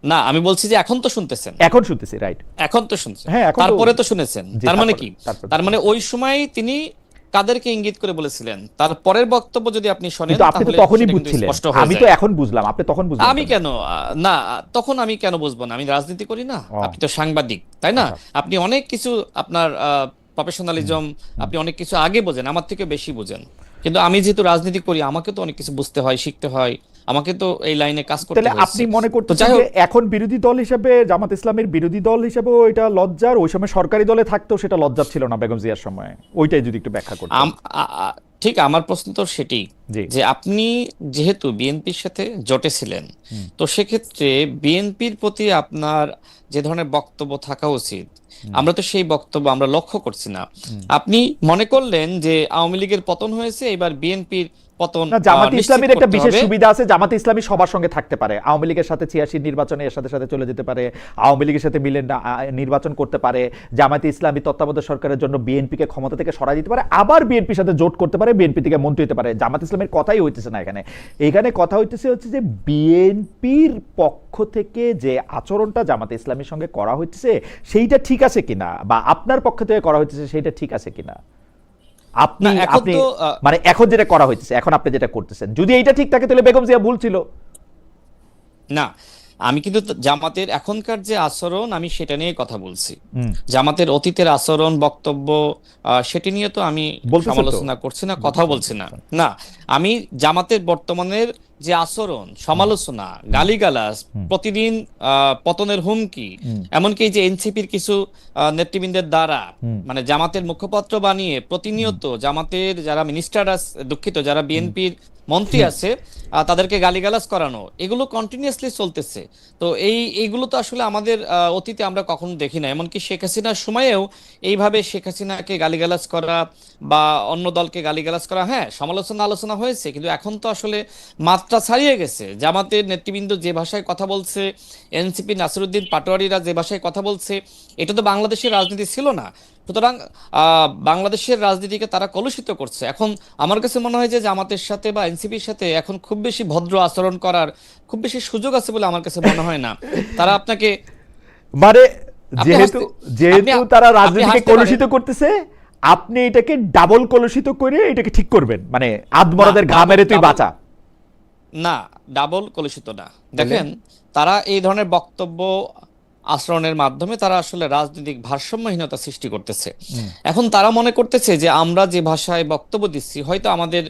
না, আমি বলছি যে এখন তো শুনতেছেন। এখন শুনতেছি, রাইট? এখন তো শুনছেন, হ্যাঁ, এখন তো, তারপরে তো শুনেছেন। জি, তার মানে তারপরে কি? তারপরে তার মানে ওই সময় তিনি কাদেরকে ইঙ্গিত করে বলেছিলেন তার পরের বক্তব্য যদি আপনি শোনেন কিন্তু আপনি তো তাহলে তখনই সেটা কিন্তু বুঝছিলেন, স্পষ্ট হয়ে আমি যায়। তো এখন বুঝলাম, আপনি তখন বুঝলেন আমি কেন? কেন না, তখন আমি কেন বুঝবো না? আমি রাজনীতি করি না? ও, আপনি তো সাংবাদিক, তাই না? আচ্ছা। আপনি অনেক কিছু আপনার হুম, প্রফেশনালিজম, হুম। আপনি অনেক কিছু আগে বোঝেন, আমার থেকে বেশি বোঝেন। কিন্তু আমি যেহেতু রাজনীতি করি, আমাকে তো অনেক কিছু বুঝতে হয়, শিখতে হয়, আমাকে তো এই লাইনে কাজ করতে তাহলে হয়েছে। আপনি মনে তো করতেছেন যাই যে হোক, এখন বিরোধী দল হিসেবে জামাত ইসলামের বিরোধী দল হিসেবেও এটা লজ্জার, ওই সময় সরকারি দলে থাকতেও সেটা লজ্জার ছিল না বেগম জিয়ার সময়? ওইটাই যদি একটু ব্যাখ্যা করতেন। আম- আ- আ- ঠিক আমার প্রশ্ন তো সেটি, জি। যে আপনি যেহেতু বিএনপির সাথে জোটে ছিলেন, হুম, তো সেক্ষেত্রে বিএনপির প্রতি আপনার যে ধরনের বক্তব্য থাকা উচিত, হুম, আমরা তো সেই বক্তব্য আমরা লক্ষ্য করছি না। হুম। আপনি মনে করলেন যে আওয়ামী লীগের পতন হয়েছে, এবার বিএনপির পতন না, জামাত নিশ্চিত ইসলামীর একটা করতে বিশেষ হবে। সুবিধা আছে, জামাত ইসলামী সবার সঙ্গে থাকতে পারে, আওয়ামী লীগের সাথে ৮৬ নির্বাচনে এর সাথে সাথে চলে যেতে পারে, আওয়ামী লীগের সাথে মিলে নির্বাচন করতে পারে, জামাত ইসলামী তত্ত্বাবধায়ক সরকারের জন্য বিএনপিকে ক্ষমতা থেকে সরাই দিতে পারে, আবার বিএনপির সাথে জোট করতে পারে, বিএনপি থেকে মন্ত্রী হতে পারে। জামাত ইসলামের কথাই হইতেছে না এখানে। এখানে কথা হইতেছে হচ্ছে যে বিএনপির পক্ষ থেকে যে আচরণটা জামাত ইসলামীর সঙ্গে করা হচ্ছে সেইটা ঠিক আছে কিনা, বা আপনার পক্ষ থেকে করা হচ্ছে সেইটা ঠিক আছে কিনা। আপনি না, এখন আপনি তো মানে এখন যেটা করা হচ্ছে, এখন আপনি যেটা করতেছেন, যদি এইটা ঠিক থাকে তাহলে বেগম জিয়া ভুল ছিল। না, আমি কিন্তু জামাতের এখনকার যে আচরণ, আমি সেটা নিয়ে কথা বলছি। হুম, জামাতের অতীতের আচরণ, বক্তব্য, সেটি নিয়ে তো আমি বলতেছেন তো, সমালোচনা করছি না, কথা বলছি না। না, আমি জামাতের বর্তমানের যে আচরণ, সমালোচনা, গালিগালাজ, হুম, প্রতিদিন পতনের হুমকি, হুম, এমনকি যে এনসিপির কিছু নেতৃবৃন্দের দ্বারা হুম, মানে জামাতের মুখপাত্র বানিয়ে প্রতিনিয়ত জামাতের যারা মিনিস্টার আছে, দুঃখিত, যারা বিএনপির মন্ত্রী আছে, তাদেরকে গালিগালাজ করানো, এগুলো কন্টিনিউয়াসলি চলতেছে। তো এইগুলো তো আসলে আমাদের অতীতে আমরা কখনো দেখি না। এমনকি শেখ হাসিনার সময়েও এইভাবে শেখ হাসিনাকে গালিগালাজ করা বা অন্য দলকে গালিগালাজ করা, হ্যাঁ, সমালোচনা আলোচনা হয়েছে, কিন্তু এখন তো আসলে মাত্রা ছাড়িয়ে গেছে। জামাতের নেতৃবৃন্দ যে ভাষায় কথা বলছে, এনসিপি নাসিরুদ্দিন পাটোয়ারিরা যে ভাষায় কথা বলছে, এটা তো বাংলাদেশের রাজনীতি ছিল না। সুতরাং বাংলাদেশের রাজনীতিকে তারা কলুষিত করছে। এখন আমার কাছে মনে হয় যে জামাতের সাথে বা এনসিপির সাথে এখন খুব বেশি ভদ্র আচরণ করার খুব বেশি সুযোগ আছে বলে আমার কাছে মনে হয় না। তারা আপনাকে, মানে আপনি যেহেতু হাসতে, যেহেতু আপনি তারা আপনি রাজনীতিকে হাসতে পারেন। কলুষিত করতেছে, আপনি এটাকে ডাবল কলুষিত করে এটাকে ঠিক করবেন, মানে না, আদমরাদের ঘা মেরে তুই বাঁচা। না, ডাবল কলুষিত না। দেখেন, তারা এই ধরনের বক্তব্য আচরণের মাধ্যমে তারা আসলে রাজনৈতিক ভারসাম্যহীনতা সৃষ্টি করতেছে। হুম। এখন তারা মনে করতেছে যে আমরা যে ভাষায় বক্তব্য দিচ্ছি, হয়তো আমাদের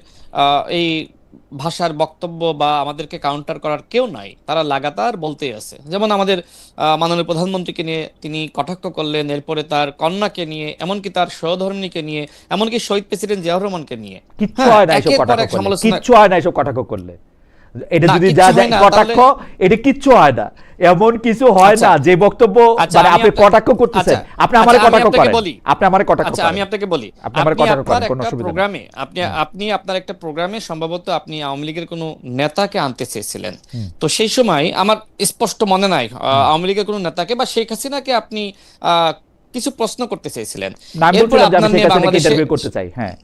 এই ভাষার বক্তব্য বা আমাদেরকে কাউন্টার করার কেউ নাই, তারা লাগাতার বলতেই আছে। যেমন আমাদের মাননীয় প্রধানমন্ত্রীকে নিয়ে তিনি কটাক্ষ করলেন, এরপরে তার কন্যাকে নিয়ে, এমনকি তার সহধর্মিণীকে নিয়ে, এমনকি শহীদ প্রেসিডেন্ট জিয়াউর রহমানকে নিয়ে, কিচ্ছু হ্যাঁ, হয় না এসব একের পর কটাক্ষ এক করলে, সমালোচনা। কিচ্ছু হয় না এসব কটাক্ষ করলে। এটা না, যদি কিচ্ছু যা হয় যায় না, কটাক্ষ, এটা কিচ্ছু হয় না, এমন কিছু হয় আচ্ছা, না যে বক্তব্য আচ্ছা, মানে আমি আপনি কটাক্ষ করতেছেন। আচ্ছা, আপনি আচ্ছা, আমারে আমি কটাক্ষ আপনাকে করেন, বলি। আপনি আমারে কটাক্ষ আচ্ছা, করেন, আমি আপনাকে বলি, আপনি আমারে আপনি কটাক্ষ আপনার করেন, কোনো একটা অসুবিধা নেই। প্রোগ্রামে, আপনি আপনার একটা প্রোগ্রামে সম্ভবত আপনি আওয়ামী লীগের কোনো নেতাকে আনতে চেয়েছিলেন। হুম, তো সেই সময় আমার স্পষ্ট মনে নাই হুম। আওয়ামী লীগের কোনো নেতাকে বা শেখ হাসিনাকে আপনি কিছু প্রশ্ন করতে চেয়েছিলেন। না, আমি এরপরে বলছিলাম যে আমি আপনার শেখ নিয়ে হাসিনাকে বাংলাদেশে, ইন্টারভিউ করতে চাই, হ্যাঁ।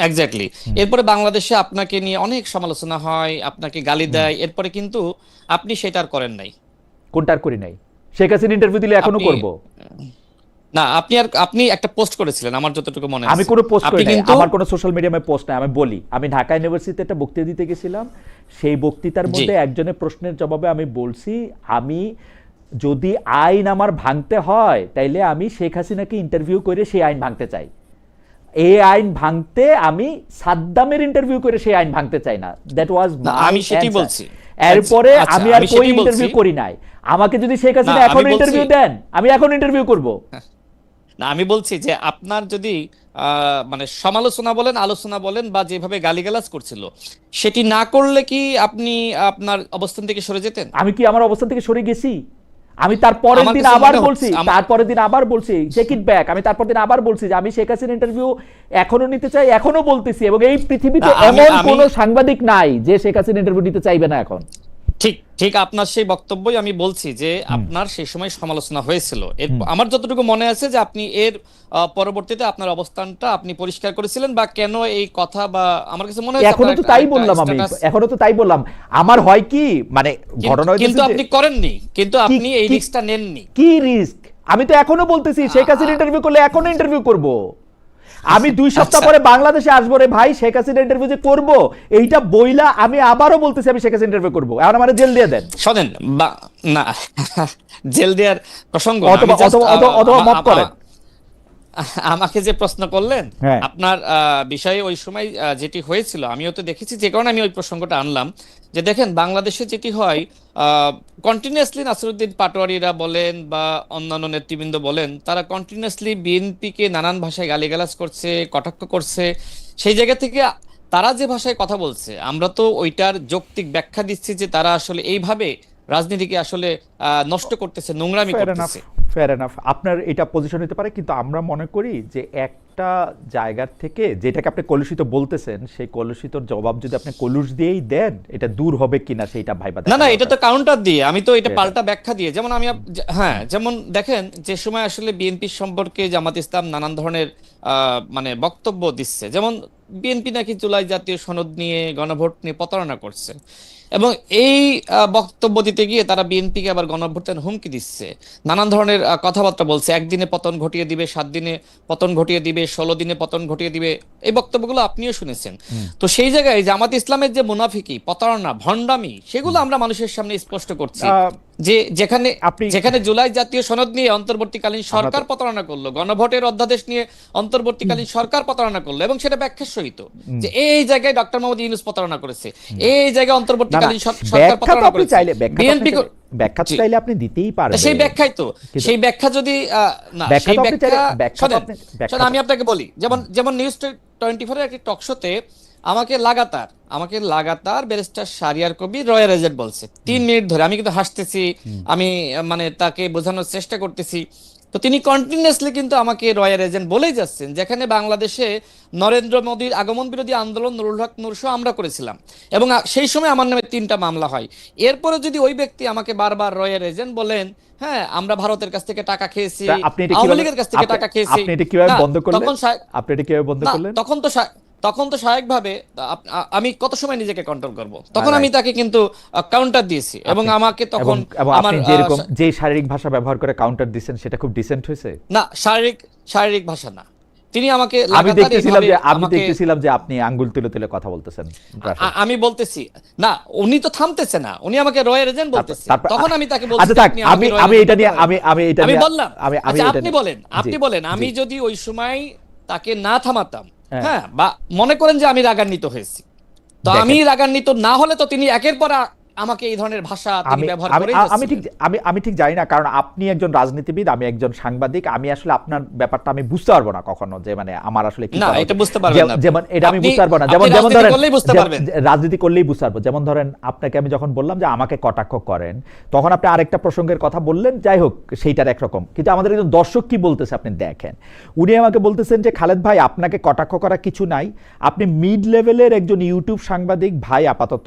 এক্স্যাক্টলি, হুম, এরপরে বাংলাদেশে আপনাকে নিয়ে অনেক সমালোচনা হয়, আপনাকে গালি হুম। দেয়, এরপরে কিন্তু আপনি সেটা আর করেন নাই। কোনটার করি নাই? শেখ হাসিনা ইন্টারভিউ দিলে এখনো আপনি করব। না, আপনি একটা পোস্ট করেছিলেন আমার যতটুকু মনে আমি আছে। কোনো পোস্ট আপনি করি নাই, কিন্তু, আমার কোনো সোশ্যাল মিডিয়ামে পোস্ট নাই। আমি বলি, আমি ঢাকা ইউনিভার্সিটিতে একটা বক্তৃতা দিতে গেছিলাম, সেই বক্তৃতার জি, মধ্যে একজনের প্রশ্নের জবাবে আমি বলছি, আমি যদি আইন আমার ভাঙতে হয় তাইলে আমি শেখ হাসিনাকে ইন্টারভিউ করে সেই আইন ভাঙতে চাই। এই আইন ভাঙতে আমি সাদ্দামের ইন্টারভিউ করে সেই আইন ভাঙতে চাই না। দ্যাট ওয়াজ না, মাই আমি সেটাই অ্যানসার। বলছি। এরপরে আচ্ছা, আমি আর আমি কই সেটাই ইন্টারভিউ বলছি। করি নাই। আমাকে যদি শেখ না, হাসিনা এখন আমি বলছি, ইন্টারভিউ দেন, আমি এখন ইন্টারভিউ করব। না, আমি বলছি যে আপনার যদি মানে সমালোচনা বলেন, আলোচনা বলেন, বা যেভাবে গালিগালাজ করছিল, সেটি না করলে কি আপনি আপনার অবস্থান থেকে সরে যেতেন? আমি কি আমার অবস্থান থেকে সরে গেছি? আমি তার পরের আমার দিন কাছে আবার মনে বলছি, হচ্ছে তারপরের দিন আবার বলছি, চেক ইট ব্যাক, আমি তারপর দিন আবার বলছি যে আমি শেখ হাসিনা ইন্টারভিউ এখনো নিতে চাই, এখনো বলতেছি, এবং এই পৃথিবীতে না, এমন কোন সাংবাদিক নাই যে শেখ হাসিনা ইন্টারভিউ নিতে চাইবে না এখন। ঠিক ঠিক আপনার সেই বক্তব্যই আমি বলছি যে আপনার সেই সময় সমালোচনা হয়েছিল। আমার যতটুকু মনে আছে যে আপনি এর পরবর্তীতে আপনার অবস্থানটা আপনি পরিষ্কার করেছিলেন, বা কেন এই কথা, বা আমার কাছে মনে হয়েছে এখনো আপনার তো একটা তাই বললাম, আমি স্ট্যাটাস, এখনো তো তাই বললাম। আমার হয় কি, মানে ঘটনা হইতেছে কিন্তু যে আপনি করেননি, কিন্তু আপনি এই কি- রিস্কটা নেননি। কি রিস্ক? আমি তো এখনো বলতেছি শেখ হাসিনা ইন্টারভিউ করলে এখনো ইন্টারভিউ করব। আমি 2 সপ্তাহ আচ্ছা পরে বাংলাদেশে আসবো রে ভাই, শেখ হাসিনা ইন্টারভিউ যে করবো, এইটা বইলা আমি আবারও বলতেছি আমি শেখ হাসিনা ইন্টারভিউ করবো, এখন আমার জেল দিয়ে দেন শোনেন না জেল দেওয়ার প্রসঙ্গ না, অথবা আমি জাস্ট অথবা অথবা অথবা মাফ করেন। আমাকে যে প্রশ্ন করলেন হ্যাঁ আপনার বিষয়ে ওই সময় যেটি হয়েছিল আমিও তো দেখেছি, যে কারণে আমি ওই প্রসঙ্গটা আনলাম। যে দেখেন বাংলাদেশে যেটি হয়, কন্টিনিউয়াসলি নাসিরুদ্দিন পাটোয়ারিরা বলেন বা অন্যান্য নেতৃবৃন্দ বলেন, তারা কন্টিনিউয়াসলি বিএনপিকে নানান ভাষায় গালিগালাজ করছে, কটাক্ষ করছে। সেই জায়গা থেকে তারা যে ভাষায় কথা বলছে আমরা তো ওইটার যৌক্তিক ব্যাখ্যা দিচ্ছি যে তারা আসলে এইভাবে রাজনীতিকে আসলে নষ্ট করতেছে, নোংরামি ফেয়ার এনাফ, করতেছে। ফেয়ার এনাফ, আপনার এটা পজিশন হতে পারে, কিন্তু আমরা মনে করি যে একটা জায়গার থেকে যেটাকে আপনি কলুষিত বলতেছেন, সেই কলুষিতর জবাব যদি আপনি কলুষ দিয়েই দেন, এটা দূর হবে কিনা সেইটা ভাইবা না দেখা না, এটা দরকার। তো কাউন্টার দিয়ে, আমি তো এটা সেটাই। পাল্টা ব্যাখ্যা দিয়ে, যেমন হ্যাঁ, যেমন দেখেন যে সময় আসলে বিএনপি সম্পর্কে জামাত ইসলাম নানান ধরনের মানে বক্তব্য দিচ্ছে, যেমন বিএনপি নাকি জুলাই জাতীয় সনদ নিয়ে গণভোট নিয়ে প্রতারণা করছে, এবং এই বক্তব্য দিতে গিয়ে তারা বিএনপিকে আবার গণভোটের হুমকি দিচ্ছে, নানান ধরনের কথাবার্তা বলছে, একদিনে পতন ঘটিয়ে দিবে, 7 দিনে পতন ঘটিয়ে দিবে, 16 দিনে পতন ঘটিয়ে দিবে, এই বক্তব্যগুলো আপনিও শুনেছেন। তো সেই জায়গায় জামাত ইসলামের যে মুনাফিকি, প্রতারণা, ভণ্ডামি, সেগুলো আমরা মানুষের সামনে স্পষ্ট করছি, আহ, যে যেখানে আপনি যেখানে জুলাই জাতীয় সনদ নিয়ে অন্তর্বর্তীকালীন আমরা সরকার তো প্রতারণা করলো, গণভোটের অধ্যাদেশ নিয়ে অন্তর্বর্তীকালীন সরকার প্রতারণা করলো, এবং সেটা ব্যাখ্যার সহিত যে এই জায়গায় ডক্টর মোহাম্মদ ইউনূস প্রতারণা করেছে, এই জায়গায় না না, অন্তর্বর্তীকালীন সরকার ব্যাখ্যা তো প্রতারণা আপনি করেছে, চাইলে, ব্যাখ্যা তো আপনি বিএনপি। চাইলে, ব্যাখ্যা তো জি, চাইলে আপনি দিতেই তা পারবেন, সেই ব্যাখ্যাই তো, কিন্তু সেই ব্যাখ্যা যদি না, ব্যাখ্যা সেই তো আপনি চাইলে, ব্যাখ্যা ব্যাখ্যা তো শোনেন, আপনি, শোনেন ব্যাখ্যা তো আমি আপনাকে বলি, যেমন যেমন নিউজ 24 এর একটি টকশোতে আমাকে লাগাতার barrister Shahriar Kabir royal agent বলছে 3 মিনিট ধরে, আমি কিন্তু হাসতেছি, আমি মানে তাকে বোঝানোর চেষ্টা করতেছি, তো তিনি কন্টিনিউয়াসলি কিন্তু আমাকে রয়্যাল এজেন্ট বলেই যাচ্ছেন, যেখানে বাংলাদেশে নরেন্দ্র মোদীর আগমন বিরোধী আন্দোলন নুরুল হক নূরসহ আমরা করেছিলাম, এবং সেই সময় আমার নামে 3টা মামলা হয়। এরপরে যদি ওই ব্যক্তি আমাকে বারবার রয়্যাল এজেন্ট বলেন, হ্যাঁ আমরা ভারতের কাছ থেকে টাকা খেয়েছি, তা আপনি এটা আওয়ামী কিভাবে, লীগের কাছ থেকে টাকা খেয়েছি, আপনি এটা কিভাবে না বন্ধ করলেন, তখন আপনি এটা কিভাবে বন্ধ না করলেন? তখন তো স্বাভাবিকভাবে আমি কত সময় নিজেকে কন্ট্রোল করব, তখন আমি রাইট, তাকে কিন্তু কাউন্টার দিয়েছি, এবং আপনি আমাকে এবং তখন এবং আমার আপনি যেরকম যে শারীরিক ভাষা ব্যবহার করে কাউন্টার দিচ্ছেন সেটা খুব ডিসেন্ট হয়েছে। না, শারীরিক ভাষা না, তিনি আমাকে আমি লাগাতার দেখতেছিলাম এইভাবে যে, আমি আমাকে দেখতেছিলাম যে আপনি আঙ্গুল তুলে তুলে কথা বলতেছেন ভাষায়। আমি বলতেছি না, উনি তো থামতেছে না, উনি আমাকে রয়্যাল এজেন্ট বলতেছে, তারপর তখন আমি তাকে বলছি আচ্ছা যে থাক, আপনি আমি আমাকে রয়্যাল আমি এজেন্ট এটা নিয়ে, বলতে পারেন। আমি এটা আমি নিয়ে, বললাম, আমি আচ্ছা এটা আপনি নিয়ে, বলেন, জি আমি জি, যদি ওই সময় তাকে না থামাতাম, হ্যাঁ, হ্যাঁ, বা মনে করেন যে আমি রাগান্বিত হয়েছি, তো আমি দেখেন রাগান্বিত না হলে তো তিনি একের পর আমাকে এই ধরনের ভাষা তিনি আমি ব্যবহার আমি করেই আমি ঠিক, যাচ্ছিলেন। আমি ঠিক জানি না, কারণ আপনি একজন রাজনীতিবিদ, আমি একজন সাংবাদিক, আমি আসলে আপনার ব্যাপারটা আমি বুঝতে পারবো না কখনো, যে মানে আমার আসলে কি না, করা এটা উচিত। বুঝতে পারবেন না আপনি। যেমন এটা আমি আপনি বুঝতে পারবো না, আপনি যেমন যেমন রাজনীতি ধরেন করলেই বুঝতে পারবেন। রাজনীতি করলেই বুঝতে পারবো, যেমন ধরেন আপনাকে আমি যখন বললাম যে আমাকে কটাক্ষ করেন, তখন আপনি আরেকটা প্রসঙ্গের কথা বললেন, যাই হোক সেইটার একরকম, কিন্তু আমাদের একজন দর্শক কি বলতেছে আপনি দেখেন, উনি আমাকে বলতেছেন যে খালেদ ভাই আপনাকে কটাক্ষ করা কিছু নাই, আপনি মিড লেভেলের একজন ইউটিউব সাংবাদিক ভাই, আপাতত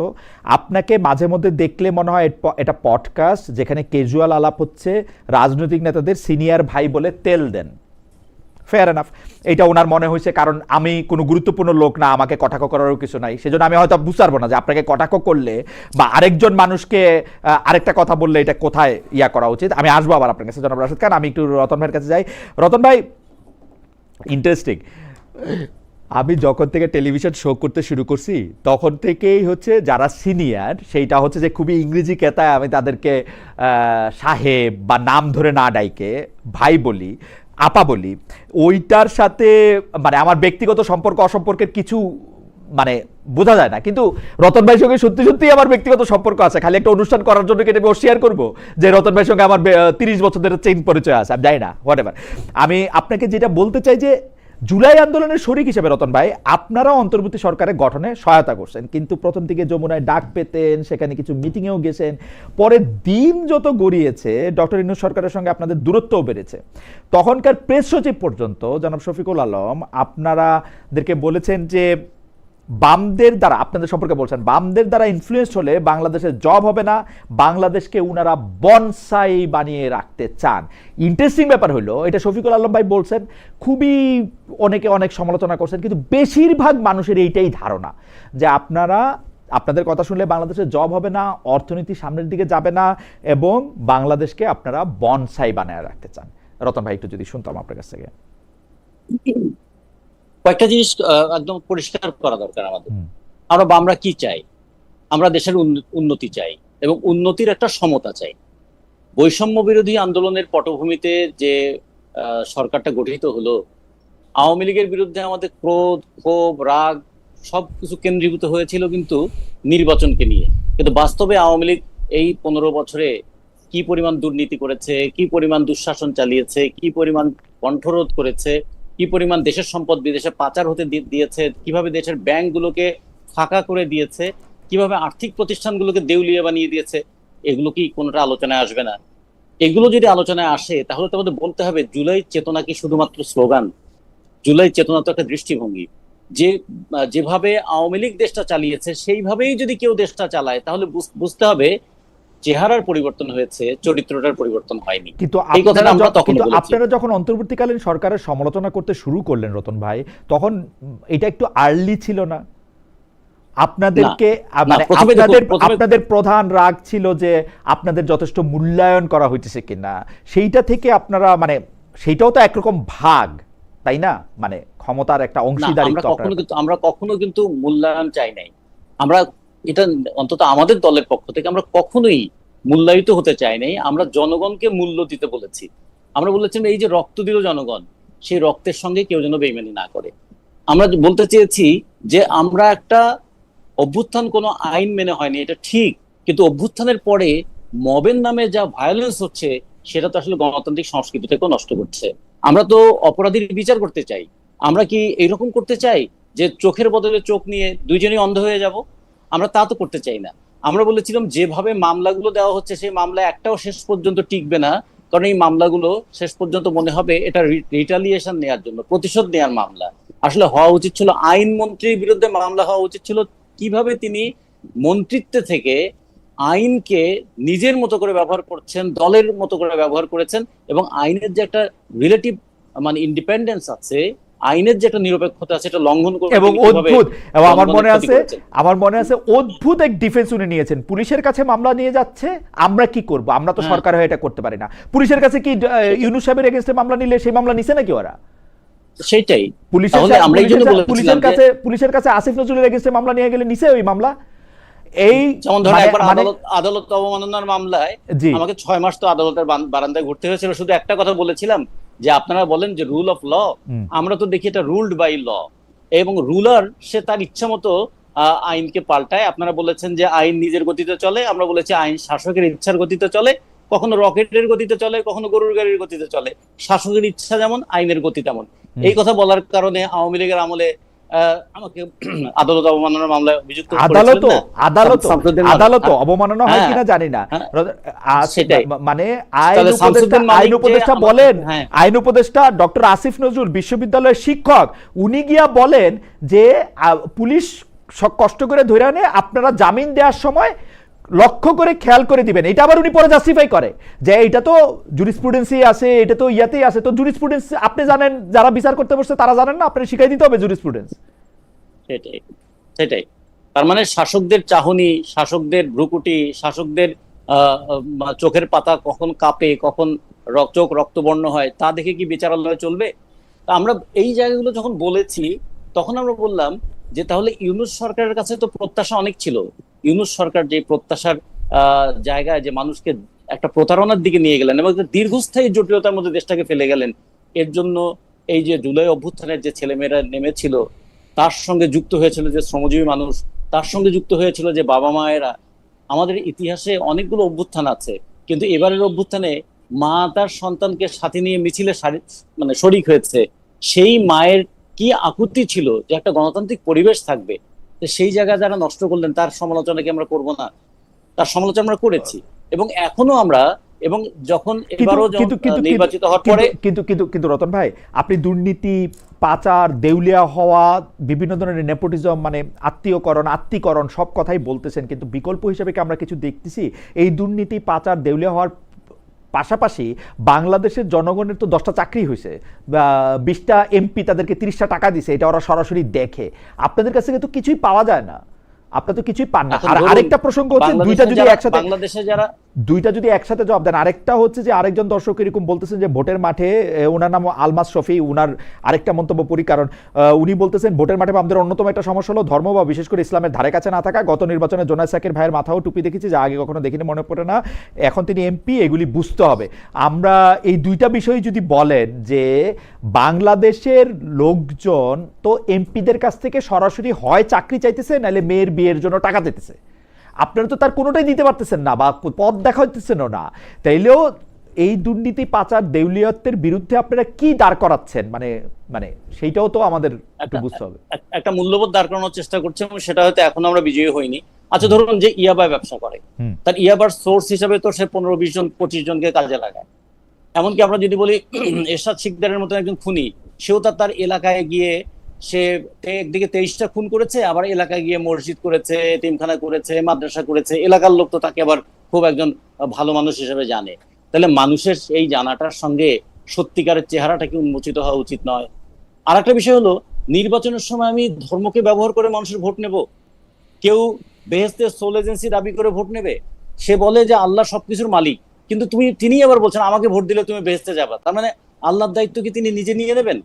আপনাকে মাঝে মধ্যে দেখলে মনে হয় এটা পডকাস্ট যেখানে ক্যাজুয়াল আলাপ হচ্ছে, রাজনৈতিক নেতাদের সিনিয়র ভাই বলে তেল দেন। ফেয়ার এনাফ, এটা ওনার মনে হয়েছে, কারণ আমি কোনো গুরুত্বপূর্ণ লোক না, আমাকে কটাক্ষ করারও কিছু নাই, সেজন্য আমি হয়তো বুঝতে পারবো না যে আপনাকে কটাক্ষ করলে বা আরেকজন মানুষকে আরেকটা কথা বললে এটা কোথায় ইয়া করা উচিত। আমি আসবো আবার আপনার কাছে জনাব রাশেদ খান, আমি একটু রতন ভাইয়ের কাছে যাই। রতন ভাই, ইন্টারেস্টিং, আমি যখন থেকে টেলিভিশন শো করতে শুরু করছি তখন থেকেই হচ্ছে যারা সিনিয়র, সেইটা হচ্ছে যে খুবই ইংরেজি কেতায় আমি তাদেরকে সাহেব বা নাম ধরে না ডাইকে ভাই বলি, আপা বলি, ওইটার সাথে মানে আমার ব্যক্তিগত সম্পর্ক অসম্পর্কের কিছু মানে বোঝা যায় না, কিন্তু রতন ভাইয়ের সঙ্গে সত্যি সত্যি আমার ব্যক্তিগত সম্পর্ক আছে, খালি একটা অনুষ্ঠান করার জন্য কেটে শেয়ার করবো যে রতন ভাইয়ের সঙ্গে আমার 30 বছরের চেইন পরিচয় আছে, আমি জানি না, হোয়াটএভার। আমি আপনাকে যেটা বলতে চাই যে জুলাই আন্দোলনের শরিক হিসেবে রতন ভাই আপনারাও অন্তর্বর্তী সরকারের গঠনে সহায়তা করছেন, কিন্তু প্রথম দিকে যমুনায় ডাক পেতেন, সেখানে কিছু মিটিংয়েও গেছেন, পরে দিন যত গড়িয়েছে ডক্টর ইউনূস সরকারের সঙ্গে আপনাদের দূরত্বও বেড়েছে, তখনকার প্রেস সচিব পর্যন্ত জনাব শফিকুল আলম আপনারাদেরকে বলেছেন যে বামদের দ্বারা, আপনাদের সম্পর্কে বলছেন, বামদের দ্বারা ইনফ্লুয়েন্স হলে বাংলাদেশের জব হবে না, বাংলাদেশকে উনারা বনসাই বানিয়ে রাখতে চান। ইন্টারেস্টিং ব্যাপার হলো, এটা শফিকুল আলম ভাই বলছেন, খুবই অনেকে অনেক সমালোচনা করছেন, কিন্তু বেশিরভাগ মানুষের এইটাই ধারণা যে আপনাদের কথা শুনলে বাংলাদেশের জব হবে না, অর্থনীতি সামনের দিকে যাবে না, এবং বাংলাদেশকে আপনারা বনসাই বানিয়ে রাখতে চান। রতন ভাই একটু যদি শুনতাম আপনার কাছ থেকে। কয়েকটা জিনিস একদম পরিষ্কার করা দরকার আমাদের। হুম। আমরা কি চাই? আমরা দেশের উন্নতি চাই এবং উন্নতির একটা সমতা চাই। বৈষম্য বিরোধী আন্দোলনের পটভূমিতে যে সরকারটা গঠিত হলো, আওয়ামী লীগের বিরুদ্ধে আমাদের ক্রোধ, ক্ষোভ, রাগ সবকিছু কেন্দ্রীভূত হয়েছিল কিন্তু নির্বাচনকে নিয়ে। কিন্তু বাস্তবে আওয়ামী লীগ এই 15 বছরে কি পরিমাণ দুর্নীতি করেছে, কি পরিমাণ দুঃশাসন চালিয়েছে, কি পরিমাণ কণ্ঠরোধ করেছে, কি পরিমাণ দেশের সম্পদ বিদেশে পাচার হতে দিয়েছে, কিভাবে দেশের ব্যাংকগুলোকে ফাঁকা করে দিয়েছে, কিভাবে আর্থিক প্রতিষ্ঠানগুলোকে দেউলিয়া বানিয়ে দিয়েছে, এগুলো কি কোনোটা আলোচনায় আসবে না? এগুলো যদি আলোচনায় আসে তাহলে তো আমাদের বলতে হবে জুলাই চেতনা কি শুধুমাত্র স্লোগান? জুলাই চেতনা তো একটা দৃষ্টিভঙ্গি। যে যেভাবে আওয়ামী লীগ দেশটা চালিয়েছে সেইভাবেই যদি কেউ দেশটা চালায় তাহলে বুঝতে হবে চেহারার পরিবর্তন হয়েছে, চরিত্রটার পরিবর্তন হয়নি। কিন্তু এই কথাটা আমরা তখন কিন্তু বলেছি। আপনারা যখন অন্তর্বর্তীকালীন সরকারের সমালোচনা করতে শুরু করলেন রতন ভাই, তখন এটা একটু আর্লি ছিল না? আপনাদেরকে মানে প্রথমে আপনাদের প্রধান রাগ ছিল যে আপনাদের যথেষ্ট মূল্যায়ন করা হইতেছে কিনা, সেইটা থেকে আপনারা মানে সেইটাও তো একরকম ভাগ, তাই না? মানে ক্ষমতার একটা অংশীদারিত্ব। আমরা কখনো কিন্তু মূল্যায়ন চাই নাই। আমরা এটা অন্তত আমাদের দলের পক্ষ থেকে আমরা কখনোই মূল্যায়িত হতে চাই নাই। আমরা জনগণকে মূল্য দিতে বলেছি। আমরা বলেছিলাম এই যে রক্ত দিল জনগণ, সেই রক্তের সঙ্গে কেউ যেন বেইমানি না করে। আমরা বলতে চেয়েছি যে আমরা একটা অভ্যুত্থান কোনো আইন মেনে হয়নি, এটা ঠিক, কিন্তু অভ্যুত্থানের পরে মবের নামে যা ভায়োলেন্স হচ্ছে সেটা তো আসলে গণতান্ত্রিক সংস্কৃতিটাকেও নষ্ট করছে। আমরা তো অপরাধীর বিচার করতে চাই। আমরা কি এইরকম করতে চাই যে চোখের বদলে চোখ নিয়ে দুইজনই অন্ধ হয়ে যাব? আমরা তা তো করতে চাই না। আমরা বলেছিলাম যেভাবে মামলাগুলো দেওয়া হচ্ছে সেই মামলা একটাও শেষ পর্যন্ত টিকবে না, কারণ এই মামলাগুলো শেষ পর্যন্ত মনে হবে এটা রিটালিয়েশন নেওয়ার জন্য, প্রতিশোধ নেওয়ার মামলা। আসলে হওয়া উচিত ছিল আইনমন্ত্রীর বিরুদ্ধে মামলা হওয়া উচিত ছিল কিভাবে তিনি মন্ত্রিত্ব থেকে আইনকে নিজের মতো করে ব্যবহার করছেন, দলের মতো করে ব্যবহার করেছেন, এবং আইনের যে একটা রিলেটিভ মানে ইন্ডিপেন্ডেন্স আছে, আইনের যে একটা নিরপেক্ষতা আছে, এটা লঙ্ঘন করে এবং অদ্ভুত, এবং আমার মনে আছে অদ্ভুত এক ডিফেন্স উনি নিয়েছেন। পুলিশের কাছে মামলা নিয়ে যাচ্ছে, আমরা কি করব, আমরা তো সরকার হয়ে এটা করতে পারি না। পুলিশের কাছে কি ইউনূস সাহেবের এগেইনস্টে মামলা নিলে সেই মামলা নিছে নাকি ওরা? সেটাই পুলিশের কাছে আসিফ নজরুলের এগেইনস্টে মামলা নিয়ে গেলে নিছে ওই মামলা? এই যেমন ধরো একবার আদালত অবমাননার মামলায় আমাকে 6 মাস তো আদালতের বারান্দায় ঘুরতে হয়েছিল। শুধু একটা কথা বলেছিলাম যে আপনারা বলেন যে রুল অফ ল, আমরা তো দেখি এটা রুলড বাই ল, এবং রুলার সে তার ইচ্ছা মতো আইনকে পাল্টায়। আপনারা বলেছেন যে আইন নিজের গতিতে চলে, আমরা বলেছি আইন শাসকের ইচ্ছার গতিতে চলে। কখনো রকেটের গতিতে চলে, কখনো গরুর গাড়ির গতিতে চলে। শাসকের ইচ্ছা যেমন, আইনের গতি তেমন। এই কথা বলার কারণে আওয়ামী লীগের আমলে আমাকে আদালত অবমাননার মামলায় অভিযুক্ত আদালত অবমাননা হয় কিনা জানি না, মানে আইন উপদেষ্টা ডক্টর আসিফ নজরুল বিশ্ববিদ্যালয়ের শিক্ষক, উনি গিয়া বলেন যে পুলিশ কষ্ট করে ধরে আনে, আপনারা জামিন দেওয়ার সময় লক্ষ্য করে খেয়াল করে দিবেন। এটা আবার উনি পরে জাস্টিফাই করে যে এটা তো জুরিসপ্রুডেন্সই আছে, এটা তো ইয়াতেই আছে। তো জুরিসপ্রুডেন্স আপনি জানেন, যারা বিচার করতে বসছে তারা জানেন না, আপনারা শিখাই দিতে হবে জুরিসপ্রুডেন্স। সেটাই তার মানে শাসকদের চাহনি, শাসকদের ভ্রুকুটি, শাসকদের চোখের পাতা কখন কাঁপে, কখন চোখ রক্তবর্ণ হয়, তা দেখে কি বিচারালয় চলবে? আমরা এই জায়গাগুলো যখন বলেছি তখন আমরা বললাম যে তাহলে ইউনূস সরকারের কাছে তো প্রত্যাশা অনেক ছিল। ইউনূস সরকার যে প্রত্যাশার জায়গায় যে মানুষকে একটা প্রতারণার দিকে নিয়ে গেলেন এবং দীর্ঘস্থায়ী জটিলতার মধ্যে দেশটাকে ফেলে গেলেন, এর জন্য এই যে জুলাই অভ্যুত্থানের যে ছেলেমেয়েরা নেমেছিল, তার সঙ্গে যুক্ত হয়েছিল যে শ্রমজীবী মানুষ, তার সঙ্গে যুক্ত হয়েছিল যে বাবা মায়েরা। আমাদের ইতিহাসে অনেকগুলো অভ্যুত্থান আছে, কিন্তু এবারের অভ্যুত্থানে মা তার সন্তানকে সাথে নিয়ে মিছিলে মানে শরিক হয়েছে। সেই মায়ের কি আকুতি ছিল যে একটা গণতান্ত্রিক পরিবেশ থাকবে, সেই জায়গা যারা নষ্ট করলেন তার সমালোচনা কি আমরা করবো না? তার সমালোচনা আমরা করেছি এবং এখনো আমরা, এবং যখন এবারও নির্বাচিত হওয়ার পরে কিন্তু রতন ভাই, আপনি দুর্নীতি, পাচার, দেউলিয়া হওয়া, বিভিন্ন ধরনের নেপোটিজম, মানে আত্মীকরণ সব কথাই বলতেছেন, কিন্তু বিকল্প হিসেবে কি আমরা কিছু দেখতেছি? এই দুর্নীতি, পাচার, দেউলিয়া হওয়ার পাশাপাশি বাংলাদেশের জনগণের তো 10টা চাকরি হয়েছে, 20টা এমপি তাদেরকে 30টা টাকা দিছে, এটা ওরা সরাসরি দেখে। আপনাদের কাছে তো কিছুই পাওয়া যায় না, আপনারা তো কিছুই পান না। আর আরেকটা প্রসঙ্গ হচ্ছে, দুইটা যদি একসাথে, দুইটা যদি একসাথে জবাব দেন। আরেকটা হচ্ছে যে আরেকজন দর্শক এরকম বলতেছেন যে ভোটের মাঠে, ওনার নাম আলমাস শফি, উনার আরেকটা মন্তব্য পড়ি, কারণ উনি বলতেছেন ভোটের মাঠে আমাদের অন্যতম একটা সমস্যা হলো ধর্ম বা বিশেষ করে ইসলামের ধারে কাছে না থাকা। গত নির্বাচনে জোনায়েদ সাকির ভাইয়ের মাথাও টুপি দেখেছি, যা আগে কখনো দেখিনি, মনে পড়ে না। এখন তিনি এমপি, এগুলি বুঝতে হবে। আমরা এই দুইটা বিষয় যদি বলেন যে বাংলাদেশের লোকজন তো এমপিদের কাছ থেকে সরাসরি হয় চাকরি চাইতেছে, নাহলে মেয়ের বিয়ের জন্য টাকা দিতেছে, আপনারা তো তার কোনোটাই দিতে পারতেছেন না বা পথ দেখাইতেছেনও না। তাইলেও এই দুর্নীতি, পাচার, দেউলিয়তের বিরুদ্ধে আপনারা কি দাঁড় করাচ্ছেন, মানে মানে সেইটাও তো আমাদের একটু বুঝতে হবে। একটা মূল্যবোধ দাঁড় করানোর চেষ্টা করছে, এবং সেটা হয়তো এখন আমরা বিজয়ী হইনি। আচ্ছা, ধরুন যে ইয়াবা ব্যবসা করে, তার ইয়াবার সোর্স হিসাবে তো সে 15-20 জন 25 জনকে কাজে লাগায়। এমনকি আমরা যদি বলি এরশাদ শিকদারের মতো একজন খুনি, সেও তার এলাকায় গিয়ে সে একদিকে 23টা খুন করেছে, আবার এলাকায় গিয়ে মসজিদ করেছে, এতিমখানা করেছে, মাদ্রাসা করেছে। এলাকার লোক তো তাকে আবার খুব একজন ভালো মানুষ হিসেবে জানে। তাহলে মানুষের এই জানাটার সঙ্গে সত্যিকারের চেহারাটা কি উন্মোচিত হওয়া উচিত নয়? আর একটা বিষয় হলো, নির্বাচনের সময় আমি ধর্মকে ব্যবহার করে মানুষের ভোট নেব? কেউ বেহেশতের সোল এজেন্সি দাবি করে ভোট নেবে, সে বলে যে আল্লাহ সবকিছুর মালিক, কিন্তু তিনি আবার বলছেন আমাকে ভোট দিলে তুমি বেহেশতে যাবা, তার মানে আল্লাহর দায়িত্ব কি তিনি নিজে নিয়ে নেবেন?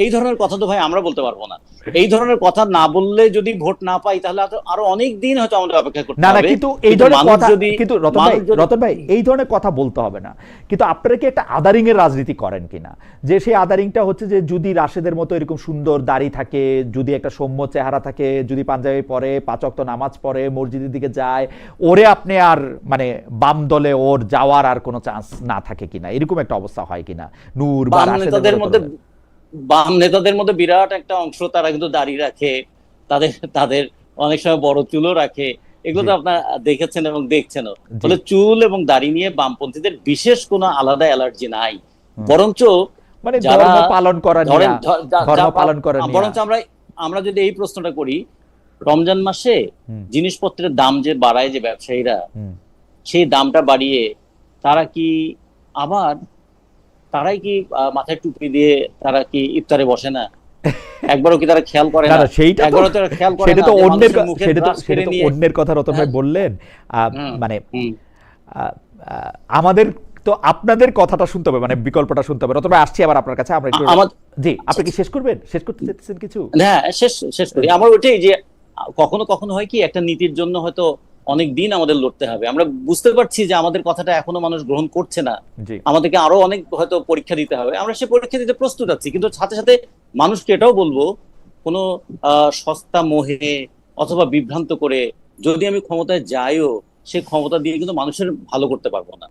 এই ধরনের কথা তো ভাই আমরা বলতে পারবো না। এই ধরনের কথা না বললে যদি ভোট না পাই, তাহলে আরো অনেক দিন হয়তো আমাদের অপেক্ষা করতে না না, হবে। কিন্তু এই ধরনের কথা, কিন্তু রতন ভাই এই ধরনের কথা বলতে হবে না। কিন্তু আপনারা কি একটা আদারিং এর রাজনীতি করেন কিনা, যে সেই আদারিংটা হচ্ছে যে যদি রাশেদের মতো এরকম সুন্দর দাড়ি থাকে, যদি একটা সৌম্য চেহারা থাকে, যদি পাঞ্জাবি পরে, 5 ওয়াক্ত নামাজ পড়ে, মসজিদের দিকে যায়, ওরে আপনি আর মানে বাম দলে ওর যাওয়ার আর কোনো চান্স না থাকে কিনা, এরকম একটা অবস্থা হয় কিনা? নূর বা রাশেদের মধ্যে, বাম নেতাদের মধ্যে বিরাট একটা অংশ তারা কিন্তু দাড়ি রাখে, তাদের অনেক সময় বড় চুলও রাখে। এগুলো তো আপনারা দেখেছেন এবং দেখছেনও। ফলে চুল এবং দাড়ি নিয়ে বামপন্থীদের বিশেষ কোনো আলাদা অ্যালার্জি নাই, বরঞ্চ মানে ধর্ম পালন করা নিয়ে, ধর্ম পালন করা নিয়ে। বরঞ্চ আমরা যদি এই প্রশ্নটা করি, রমজান মাসে জিনিসপত্রের দাম যে বাড়ায় যে ব্যবসায়ীরা, সেই দামটা বাড়িয়ে তারাই কি মাথায় টুপি দিয়ে তারা কি ইফতারে বসে না? একবারও কি তারা খেয়াল করে না? একবারও তারা খেয়াল করে না? সেটা তো অন্যের কথা রতন ভাই বললেন। মানে আমাদের তো আপনাদের কথাটা শুনতে হবে, মানে বিকল্পটা শুনতে হবে। রতন ভাই, আসছি আবার আপনার কাছে। আমরা একটু, জি, আপনি কি শেষ করবেন? শেষ করতে চাইতেছেন কিছু? হ্যাঁ, শেষ করি। আমার ওইটাই যে কখনো কখনো হয় কি, একটা নীতির জন্য হয়তো অনেক দিন আমাদের লড়তে হবে। আমরা বুঝতে পারছি যে আমাদের কথাটা এখনো মানুষ গ্রহণ করছে না, আমাদেরকে আরো অনেক হয়তো পরীক্ষা দিতে হবে। আমরা সে পরীক্ষা দিতে প্রস্তুত আছি, কিন্তু সাথে সাথে মানুষকে এটাও বলবো, কোনো সস্তা মোহে অথবা বিভ্রান্ত করে যদি আমি ক্ষমতায় যাইও, সেই ক্ষমতা দিয়ে কিন্তু মানুষের ভালো করতে পারবো না।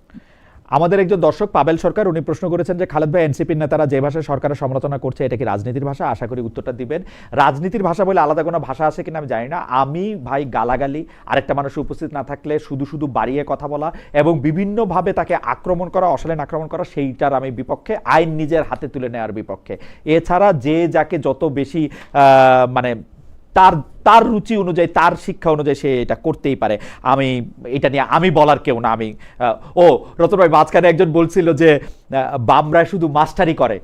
আমাদের একজন দর্শক পাবেল সরকার, উনি প্রশ্ন করেছেন যে খালেদ ভাই, এনসিপির নেতারা যে ভাষায় সরকারের সমালোচনা করছে, এটা কি রাজনীতির ভাষা? আশা করি উত্তরটা দিবেন। রাজনীতির ভাষা বলে আলাদা কোনো ভাষা আছে কিনা আমি জানি না। আমি ভাই গালাগালি, আরেকটা মানুষ উপস্থিত না থাকলে শুধু শুধু বাড়িয়ে কথা বলা এবং বিভিন্নভাবে তাকে আক্রমণ করা, অশালীন আক্রমণ করা, সেইটার আমি বিপক্ষে, আইন নিজের হাতে তুলে নেওয়ার বিপক্ষে। এছাড়া যে যাকে যত বেশি মানে তার রুচি অনুযায়ী, তার শিক্ষা অনুযায়ী সে এটা করতেই পারে। আমি এটা নিয়ে আমি বলার কেউ না। আমি রতন ভাই, মাঝখানে একজন বলছিল যে বামরা শুধু মাস্টারি করে,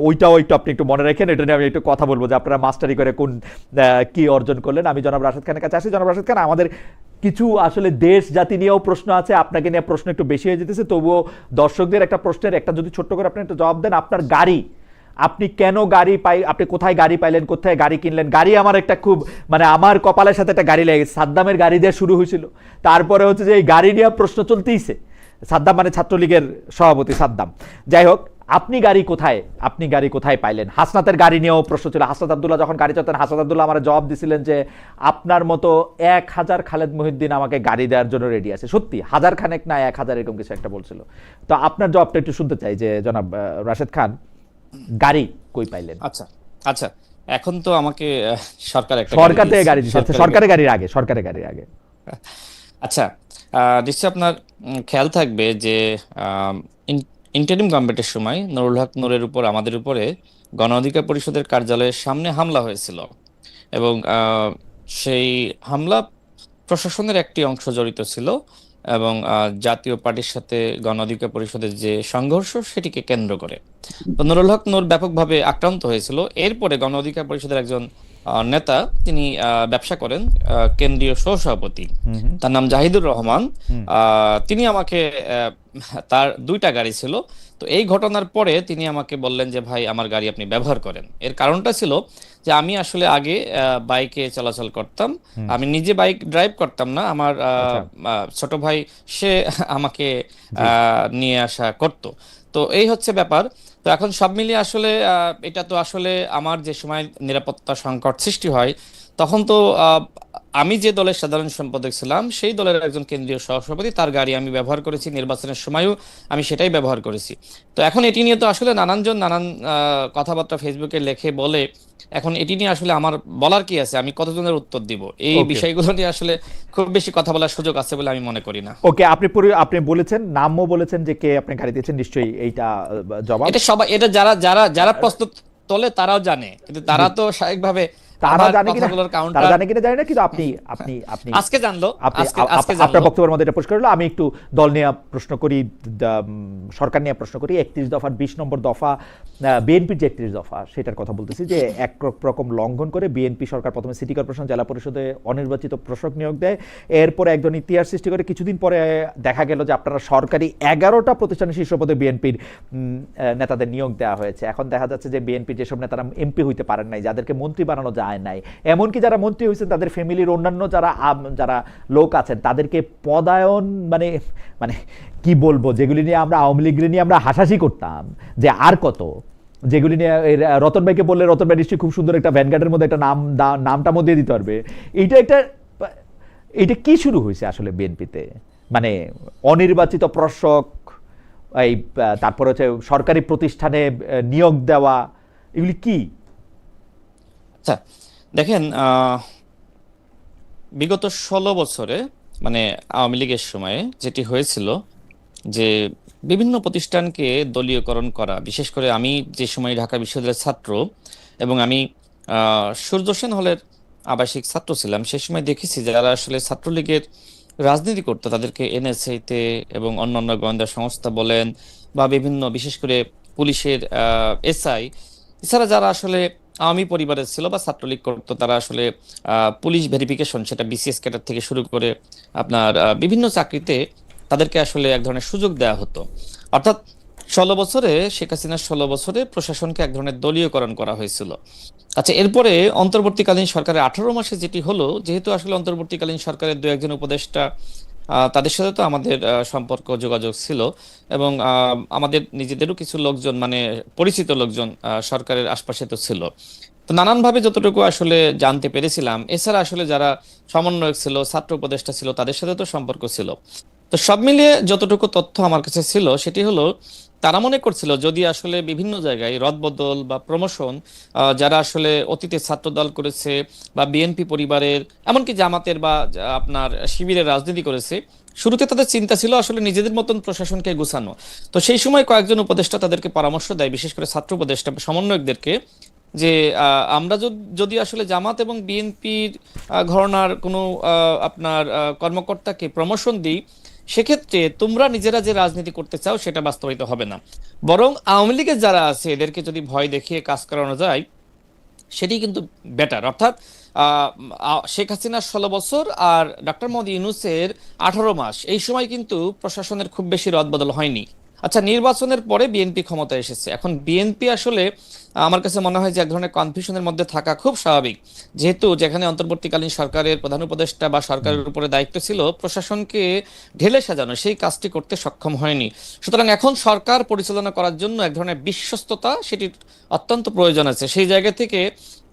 ওইটাও আপনি একটু মনে রাখেন। এটা নিয়ে আমি একটু কথা বলবো যে আপনারা মাস্টারি করে কি অর্জন করলেন। আমি জনাব রাশেদ খানের কাছে আসি। জনাব রাশেদ খান, আমাদের কিছু আসলে দেশ জাতি নিয়েও প্রশ্ন আছে, আপনাকে নিয়ে প্রশ্ন একটু বেশি হয়ে যেতেছে, তবুও দর্শকদের একটা প্রশ্নের একটা যদি ছোট্ট করে আপনি একটু জবাব দেন। আপনার গাড়ি, আপনি কেন গাড়ি আপনি কোথায় গাড়ি পাইলেন, কোথায় গাড়ি কিনলেন? গাড়ি আমার একটা খুব, মানে আমার কপালের সাথে একটা গাড়ি লেগে গেছে। সাদ্দামের গাড়ি দিয়ে শুরু হয়েছিল, তারপরে হচ্ছে যে এই গাড়ি নিয়ে প্রশ্ন চলতেইছে। সাদ্দাম মানে ছাত্রলীগের সভাপতি সাদ্দাম। যাই হোক, আপনি গাড়ি কোথায় পাইলেন? হাসনাতের গাড়ি নিয়েও প্রশ্ন ছিল। হাসনাত আব্দুল্লাহ যখন গাড়ি চালাতেন, হাসনাত আব্দুল্লাহ আমার জবাব দিছিলেন যে আপনার মতো 1000 খালেদ মহিউদ্দিন আমাকে গাড়ি দেওয়ার জন্য রেডি আছে। সত্যি 1000 খানেক না 1000 এরকম কিছু একটা বলছিল। তো আপনার জবাবটা একটু শুনতে চাই যে জনাব রাশেদ খান, গাড়ি কই পাইলেন? আচ্ছা, এখন তো আমাকে সরকার থেকে গাড়ি দিচ্ছে, সরকারের গাড়ির আগে। আচ্ছা, নিশ্চয়ই আপনার খেয়াল থাকবে যে ইন্টারিম গভর্নমেন্টের সময় নুরুল হক নূরের উপর, আমাদের উপরে গণ অধিকার পরিষদের কার্যালয়ের সামনে হামলা হয়েছিল, এবং সেই হামলা প্রশাসনের একটি অংশ জড়িত ছিল, এবং জাতীয় পার্টির সাথে গণ অধিকার পরিষদের যে সংঘর্ষ, সেটিকে কেন্দ্র করে তো নুরুল হক নূর ব্যাপকভাবে আক্রান্ত হয়েছিল। এরপরে গণ অধিকার পরিষদের একজন নেতা, তিনি ব্যবসা করেন, কেন্দ্রীয় সহসভাপতি, হুম হুম তার নাম জাহিদুর রহমান। হুম তিনি আমাকে তার 2টা গাড়ি ছিল। তো এই ঘটনার পরে তিনি আমাকে বললেন যে ভাই আমার গাড়ি আপনি ব্যবহার করেন। এর কারণটা ছিল যে আমি আসলে আগে বাইকে চলাচল করতাম, হুম। আমি নিজে বাইক ড্রাইভ করতাম না, আমার আচ্ছা। ছোট ভাই সে আমাকে জি। নিয়ে আসা করতো। তো এই হচ্ছে ব্যাপার। তো এখন সব মিলিয়ে আসলে এটা তো আসলে আমার যে সময় নিরাপত্তা সংকট সৃষ্টি হয়, তখন তো আমি যে দলের সাধারণ সম্পাদক ছিলাম সেই দলের একজন কেন্দ্রীয় সহসভাপতি, তার গাড়ি আমি ব্যবহার করেছি, নির্বাচনের সময়ও আমি সেটাই ব্যবহার করেছি। তো এখন এটি নিয়ে তো আসলে নানানজন নানান কথাবার্তা ফেসবুকে লেখে বলে। এখন এটি নিয়ে আসলে আমার বলার কি আছে, আমি কতজনের উত্তর দিব? এই ওকে বিষয়গুলো নিয়ে আসলে খুব বেশি কথা বলার সুযোগ আছে বলে আমি মনে করি না। ওকে, আপনি বলেছেন, নামও বলেছেন যে কে আপনি গাড়ি দিয়েছেন, নিশ্চয়ই এইটা জবাব। এটা সবাই, এটা যারা যারা যারা প্রশ্ন তোলে তারাও জানে, কিন্তু জি। তারা তো স্বাভাবিকভাবে তারা আমার জানে কিনা, কথাগুলোর তারা কাউন্টার জানে কিনা জানি না, কিন্তু আপনি আপনি আপনি আজকে জানলো, আপনি আজকে আপ- আজকে আপ- জানলো। আপনার বক্তব্যের মধ্যে এটা পরিষ্কার হলো। আমি একটু দল নিয়ে প্রশ্ন করি, সরকার নিয়ে প্রশ্ন করি। 31 দফার 20 নম্বর দফা, বিএনপির যে 31 দফা, সেটার কথা বলতেছি, যে এক রকম লঙ্ঘন করে বিএনপি সরকার প্রথমে সিটি কর্পোরেশন, জেলা পরিষদে অনির্বাচিত প্রশাসক নিয়োগ দেয়। এরপরে একজন ইতিহাস সৃষ্টি করে কিছুদিন পরে দেখা গেল যে আপনারা সরকারি 11টা প্রতিষ্ঠানের শীর্ষ পদে বিএনপির নেতাদের নিয়োগ দেওয়া হয়েছে। এখন দেখা যাচ্ছে যে বিএনপির যেসব নেতারা এমপি হইতে পারেন নাই, যাদেরকে মন্ত্রী বানানো যায় নাই, এমনকি যারা মন্ত্রী হয়েছেন তাদের ফ্যামিলির অন্যান্য যারা যারা লোক আছেন তাদেরকে পদায়ন, মানে মানে কি বলবো, যেগুলি নিয়ে আমরা আওয়ামী লীগ নিয়ে আমরা হাসাহাসি করতাম যে আর কত, যেগুলি নিয়ে রতন ভাইকে বললে রতন ভাই নিশ্চয়ই খুব সুন্দর একটা ভ্যানগার্ডের মধ্যে একটা নামটা মধ্যে দিতে পারবে। এইটা একটা, এটা কি শুরু হয়েছে আসলে বিএনপিতে? মানে অনির্বাচিত প্রশাসক, এই তারপরে হচ্ছে সরকারি প্রতিষ্ঠানে নিয়োগ দেওয়া, এগুলি কি? আচ্ছা, দেখেন, বিগত 16 বছরে, মানে আওয়ামী লীগের সময়ে যেটি হয়েছিল, যে বিভিন্ন প্রতিষ্ঠানকে দলীয়করণ করা, বিশেষ করে আমি যে সময় ঢাকা বিশ্ববিদ্যালয়ের ছাত্র এবং আমি সূর্য সেন হলের আবাসিক ছাত্র ছিলাম, সেই সময় দেখেছি যারা আসলে ছাত্রলীগের রাজনীতি করতো তাদেরকে এনএসআইতে এবং অন্যান্য গোয়েন্দা সংস্থা বলেন বা বিভিন্ন, বিশেষ করে পুলিশের এসআই, এছাড়া যারা আসলে আওয়ামী পরিবারের ছিল বা ছাত্রলীগ করতো, তারা আসলে পুলিশ ভেরিফিকেশন, সেটা বিসিএস ক্যাডার থেকে শুরু করে আপনার বিভিন্ন চাকরিতে তাদেরকে আসলে এক ধরনের সুযোগ দেওয়া হতো। অর্থাৎ 16 বছরে, শেখ হাসিনার 16 বছরে প্রশাসনকে এক ধরনের দলীয়করণ করা হয়েছিল। আচ্ছা, এরপরে অন্তর্বর্তীকালীন সরকারের 18 মাসে যেটি হলো, যেহেতু আসলে অন্তর্বর্তীকালীন সরকারের 2-1 জন উপদেষ্টা, তাদের সাথে তো আমাদের সম্পর্ক যোগাযোগ ছিল, এবং আমাদের নিজেদেরও কিছু লোকজন, মানে পরিচিত লোকজন সরকারের আশপাশে তো ছিল। তো নানানভাবে যতটুকু আসলে জানতে পেরেছিলাম, এছাড়া আসলে যারা সমন্বয়ক ছিল, ছাত্র উপদেষ্টা ছিল, তাদের সাথে তো সম্পর্ক ছিল। তো সব মিলিয়ে যতটুকু তথ্য আমার কাছে ছিল সেটি হলো, তারা মনে করছিল যদি আসলে বিভিন্ন জায়গায় রদবদল বা প্রমোশন, যারা আসলে অতীতে ছাত্র দল করেছে বা বিএনপি পরিবারের, এমনকি জামাতের বা আপনার শিবিরের রাজনীতি করেছে, শুরুতে তাদের চিন্তা ছিল আসলে নিজেদের মতন প্রশাসনকে গুছানো। তো সেই সময় কয়েকজন উপদেষ্টা তাদেরকে পরামর্শ দেয়, বিশেষ করে ছাত্র উপদেষ্টা বা সমন্বয়কদেরকে, যে আমরা যদি আসলে জামাত এবং বিএনপির ঘরানার কোনো আপনার কর্মকর্তাকে প্রমোশন দিই, সেক্ষেত্রে তোমরা নিজেরা যে রাজনীতি করতে চাও সেটা বাস্তবায়িত হবে না, বরং আওয়ামী লীগের যারা আছে এদেরকে যদি ভয় দেখিয়ে কাজ করানো যায় সেটি কিন্তু বেটার। অর্থাৎ শেখ হাসিনার 16 বছর আর ডক্টর মোহাম্মদ ইউনূসের 18 মাস, এই সময় কিন্তু প্রশাসনের খুব বেশি রদবদল হয়নি। আচ্ছা, নির্বাচনের পরে বিএনপি ক্ষমতায় এসেছে, এখন বিএনপি আসলে আমার কাছে মনে হয় যে এক ধরনের কনফিউশনের মধ্যে থাকা খুব স্বাভাবিক, যেহেতু যেখানে অন্তর্বর্তীকালীন সরকারের প্রধান উপদেষ্টা বা সরকারের উপরে দায়িত্ব ছিল প্রশাসনকে ঢেলে সাজানো, সেই কাজটি করতে সক্ষম হয়নি। সুতরাং এখন সরকার পরিচালনা করার জন্য এক ধরনের বিশ্বস্ততা, সেটির অত্যন্ত প্রয়োজন আছে। সেই জায়গা থেকে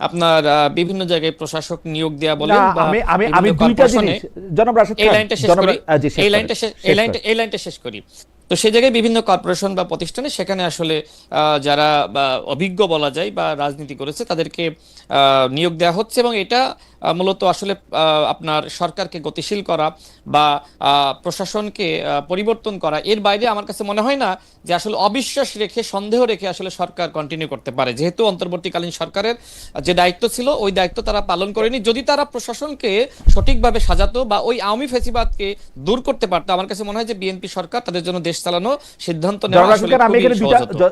আপনার বিভিন্ন জায়গায় প্রশাসক নিয়োগ দেওয়া না, বলেন বা আমি আমি আমি বিভিন্ন দুইটা কর্পোরেশনে, জিনিস, জনাব রাশেদ এই খান, লাইনটা শেষ জনাব করি, জি, শেষ এই করেন, লাইনটা শেষ, শেষ করেন। এই লাইনটা শেষ করি। তো সেই জায়গায় বিভিন্ন কর্পোরেশন বা প্রতিষ্ঠানে, সেখানে আসলে যারা বা অভিজ্ঞ বলা যায় বা রাজনীতি করেছে তাদেরকে নিয়োগ দেওয়া হচ্ছে, এবং এটা মূলত আসলে আপনার সরকারকে গতিশীল করা বা প্রশাসনকে পরিবর্তন করা, এর বাইরে আমার কাছে মনে হয় না যে আসলে অবিশ্বাস রেখে, সন্দেহ রেখে আসলে সরকার কন্টিনিউ করতে পারে, যেহেতু অন্তর্বর্তীকালীন সরকারের যে দায়িত্ব ছিল ওই দায়িত্ব তারা পালন করেনি। যদি তারা প্রশাসনকে সঠিকভাবে সাজাতো বা ওই আওয়ামী ফ্যাসিবাদকে দূর করতে পারতো, আমার কাছে মনে হয় যে বিএনপি সরকার তাদের জন্য দেশ চালানো সিদ্ধান্ত নেওয়া আসলে আমি এখানে খুবই সহজ হতো।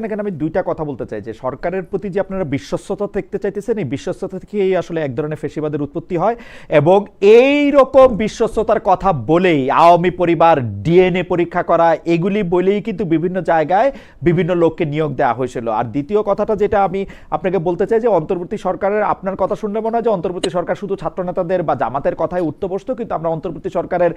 এখানে আমি দুইটা কথা বলতে চাই যে সরকারের প্রতি যে আপনারা বিশ্বস্ততা দেখতে চাইতেছেন, এই বিশ্বস্ততা থেকেই আসলে এক ধরনের ফ্যাসিবাদের উৎপত্তি হয়, এবং এই রকম বিশ্বস্ততার কথা বলেই আওয়ামী পরিবার ডিএনএ পরীক্ষা করা এগুলি বলেই কিন্তু বিভিন্ন জায়গায় বিভিন্ন লোককে নিয়োগ দেওয়া হয়েছিল। আর দ্বিতীয় কথাটা যেটা আমি আপনাকে বলতে চাই যে অন্তর্বর্তী সরকারের, আপনার কথা শুনলে মনে হয় যে অন্তর্বর্তী সরকার শুধু ছাত্রনেতাদের বা জামাতের কথায় উঠতে বসতো, কিন্তু আমরা অন্তর্বর্তী সরকারের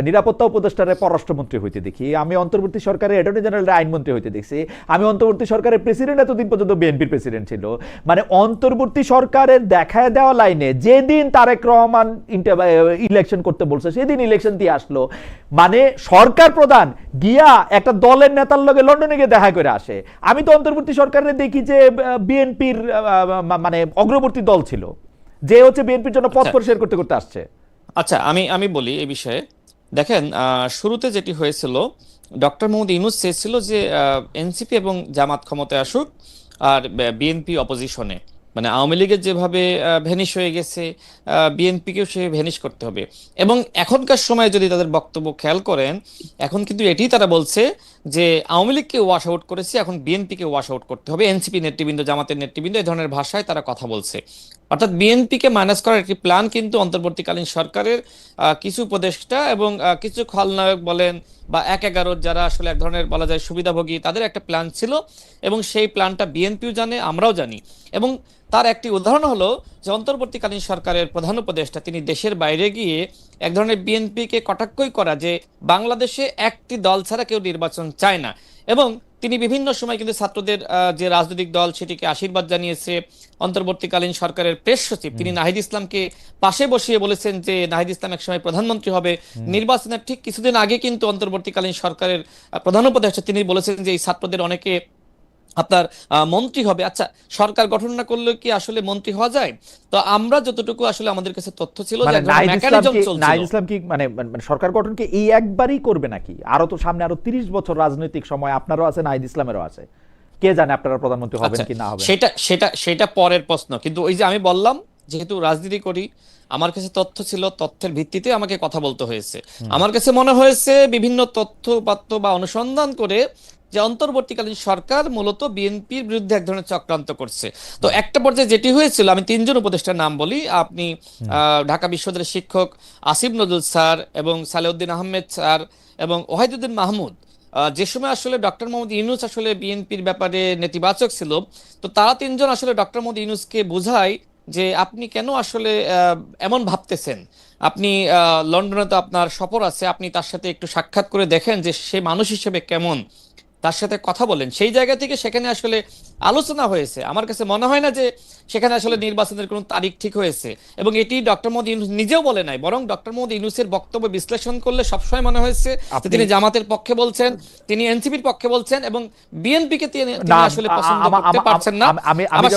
নিরাপত্তা উপদেষ্টারে পররাষ্ট্রমন্ত্রী হইতে দেখি, আমি অন্তর্বর্তী সরকারের অ্যাটর্নি জেনারেলের আইনমন্ত্রী হইতে দেখছি, আমি অন্তর্বর্তী সরকারের প্রেসিডেন্ট এতদিন পর্যন্ত বিএনপির প্রেসিডেন্ট ছিল। মানে অন্তর্বর্তী সরকারের দেখায় দেওয়া লাইনে যেদিন তারেক রহমান ইলেকশন করতে বলছে সেদিন ইলেকশন দিয়ে আসলো। মানে সরকার প্রধান গিয়া একটা দলের নেতার লগে লন্ডনে গিয়ে দেখা করে আসে। আমি তো অন্তর্বর্তী সরকারের দেখি যে বিএনপির মানে অগ্রবর্তী দল ছিল, যে হচ্ছে বিএনপির জন্য পথ পরিষ্কার করতে করতে আসছে। আচ্ছা, আমি বলি এই বিষয়ে। দেখেন, শুরুতে যেটি হয়েছিল, ডক্টর মোহাম্মদ ইউনূস চেয়েছিল যে এনসিপি এবং জামাত ক্ষমতায় আসুক আর বিএনপি অপোজিশনে, মানে আওয়ামী লীগের যেভাবে ভ্যানিশ হয়ে গেছে বিএনপিকেও সে ভ্যানিশ করতে হবে। এবং এখনকার সময়ে যদি তাদের বক্তব্য খেয়াল করেন, এখন কিন্তু এটি তারা বলছে যে আওয়ামী লীগকে ওয়াশ আউট করেছে, এখন বিএনপিকে ওয়াশ আউট করতে হবে, এনসিপি নেতৃবৃন্দ, জামাতের নেতৃবৃন্দ এই ধরনের ভাষায় তারা কথা বলছে। অর্থাৎ বিএনপিকে মাইনাস করার একটি প্ল্যান কিন্তু অন্তর্বর্তীকালীন সরকারের কিছু উপদেষ্টা এবং কিছু খলনায়ক বলেন বা ১/১১ যারা আসলে এক ধরনের বলা যায় সুবিধাভোগী, তাদের একটা প্ল্যান ছিল, এবং সেই প্ল্যানটা বিএনপিও জানে, আমরাও জানি। এবং তার একটি উদাহরণ হলো যে অন্তর্বর্তীকালীন সরকারের প্রধান উপদেষ্টা তিনি দেশের বাইরে গিয়ে এক ধরনের বিএনপিকে কটাক্ষই করা যে বাংলাদেশে একটি দল ছাড়া কেউ নির্বাচন চায় না, এবং তিনি বিভিন্ন সময় কিন্তু ছাত্রদের যে রাজনৈতিক দল সেটিকে আশীর্বাদ জানিয়েছে। অন্তর্বর্তীকালীন সরকারের প্রেস সচিব তিনি নাহিদ ইসলামকে পাশে বসিয়ে বলেছেন যে নাহিদ ইসলাম একসময় প্রধানমন্ত্রী হবে। নির্বাচনের ঠিক কিছুদিন আগে কিন্তু অন্তর্বর্তীকালীন সরকারের প্রধান উপদেষ্টা তিনি বলেছেন যে এই ছাত্রদের অনেকে আপনার মন্ত্রী হবে। আচ্ছা, সরকার গঠন না করলে কি আসলে মন্ত্রী হওয়া যায়? তো আমরা যতটুকু আসলে আমাদের কাছে তথ্য ছিল যে নাহিদ ইসলাম কি মানে সরকার গঠনকে এই একবারই করবে নাকি? আরো তো সামনে আরো 30 বছর রাজনৈতিক সময় আপনারও আছে, নাহিদ ইসলামেরও আছে, কে জানে আপনারা প্রধানমন্ত্রী হবেন কি না হবেন। সেটা পরের প্রশ্ন। কিন্তু ওই যে আমি বললাম, যেহেতু রাজনীতি করি, আমার কাছে তথ্য ছিল, তথ্যের ভিত্তিতে আমাকে কথা বলতে হয়েছে। আমার কাছে মনে হয়েছে বিভিন্ন তথ্য উপাত্ত বা অনুসন্ধান করে যে অন্তর্বর্তীকালীন সরকার মূলত বিএনপির বিরুদ্ধে এক ধরনের চক্রান্ত করছে। তো একটা পর্যায়ে যেটি হয়েছিল, আমি 3জন উপদেষ্টার নাম বলি। আপনি ঢাকা বিশ্ববিদ্যালয়ের শিক্ষক আসিফ নজরুল স্যার এবং সালেউদ্দিন আহমেদ স্যার এবং ওয়াহিদুদ্দিন মাহমুদ, যে সময় আসলে ডক্টর মোহাম্মদ ইউনূস আসলে বিএনপির ব্যাপারে নেতিবাচক ছিল, তো তারা 3জন আসলে ডক্টর মোহাম্মদ ইউনূসকে বোঝায় যে আপনি কেন আসলে এমন ভাবতেছেন, আপনি লন্ডনে তো আপনার সফর আছে, আপনি তার সাথে একটু সাক্ষাৎ করে দেখেন যে সে মানুষ হিসেবে কেমন, তার সাথে কথা বলেন। সেই জায়গা থেকে সেখানে আসলে আলোচনা হয়েছে। আমার কাছে মনে হয় না যে সেখানে আসলে নির্বাচনের কোনো তারিখ ঠিক হয়েছে, এবং এটি ডক্টর মোহাম্মদ ইউনূস নিজেও বলে নাই, বরং ডক্টর মোহাম্মদ ইউনূসের বক্তব্য বিশ্লেষণ করলে সবসময় মনে হয়েছে যে তিনি জামাতের পক্ষে বলছেন, তিনি এনসিপির পক্ষে বলছেন, এবং বিএনপিকে তিনি আসলে পছন্দ করতে পারছেন না। আমার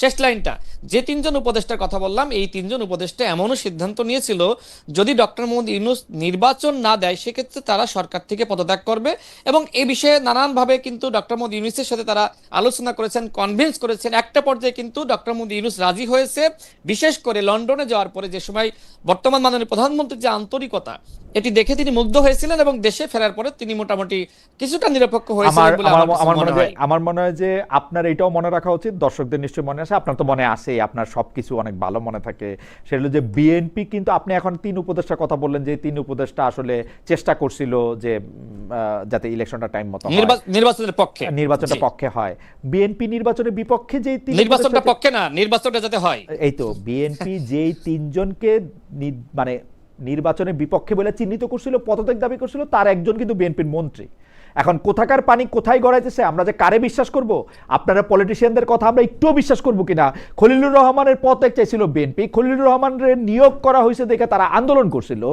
শেষ লাইনটা যে 3জন উপদেষ্টার কথা বললাম, এই 3জন উপদেষ্টা এমনও সিদ্ধান্ত নিয়েছিল যদি ডক্টর মোহাম্মদ ইউনূস নির্বাচন না দেয় সেক্ষেত্রে তারা সরকার থেকে পদত্যাগ করবে, এবং এই বিষয়ে নানানভাবে কিন্তু ডক্টর মোহাম্মদ ইউনূসের সাথে তারা আলোচনা করেছেন, কনভিন্স করেছেন। একটা পর্যায়ে কিন্তু ডক্টর মোহাম্মদ ইউনূস রাজি হয়েছে, বিশেষ করে লন্ডনে যাওয়ার পরে যে সময় বর্তমান মাননীয় প্রধানমন্ত্রীর যে আন্তরিকতা এটি দেখে তিনি মুগ্ধ হয়েছিলেন, এবং দেশে ফেরার পরে তিনি মোটামুটি কিছুটা নিরপেক্ষ হয়েছিলেন বলে আমার মনে হয় যে আপনার এটাও মনে রাখা উচিত, দর্শকদের নিশ্চয়ই মনে আছে, আপনার তো মনে আছে, আপনার সবকিছু অনেক ভালো মনে থাকে। সেটা হলো যে বিএনপি কিন্তু, আপনি এখন 3 উপদেষ্টার কথা বললেন যে 3 উপদেষ্টা আসলে চেষ্টা করছিল যে যাতে ইলেকশনটা টাইম মতো নির্বাচনটা পক্ষে হয়। বিএনপি নির্বাচনের বিপক্ষে যে নির্বাচনটা পক্ষে না, নির্বাচনটা যাতে হয়, এই তো বিএনপি যেই 3জনকে মানে নির্বাচনের বিপক্ষে বলে চিহ্নিত করছিল, পদত্যাগ দাবি করছিল, তার একজন কিন্তু বিএনপির মন্ত্রী। এখন কোথাকার পানি কোথায় গড়াইতেছে, আমরা যে কারে বিশ্বাস করব? আপনারা পলিটিশিয়ানদের কথা আমরা একটুও বিশ্বাস করব কিনা? খলিলুর রহমানের পদত্যাগ চাইছিল বিএনপি, খলিলুর রহমানের নিয়োগ করা হয়েছে দেখে তারা আন্দোলন করছিল,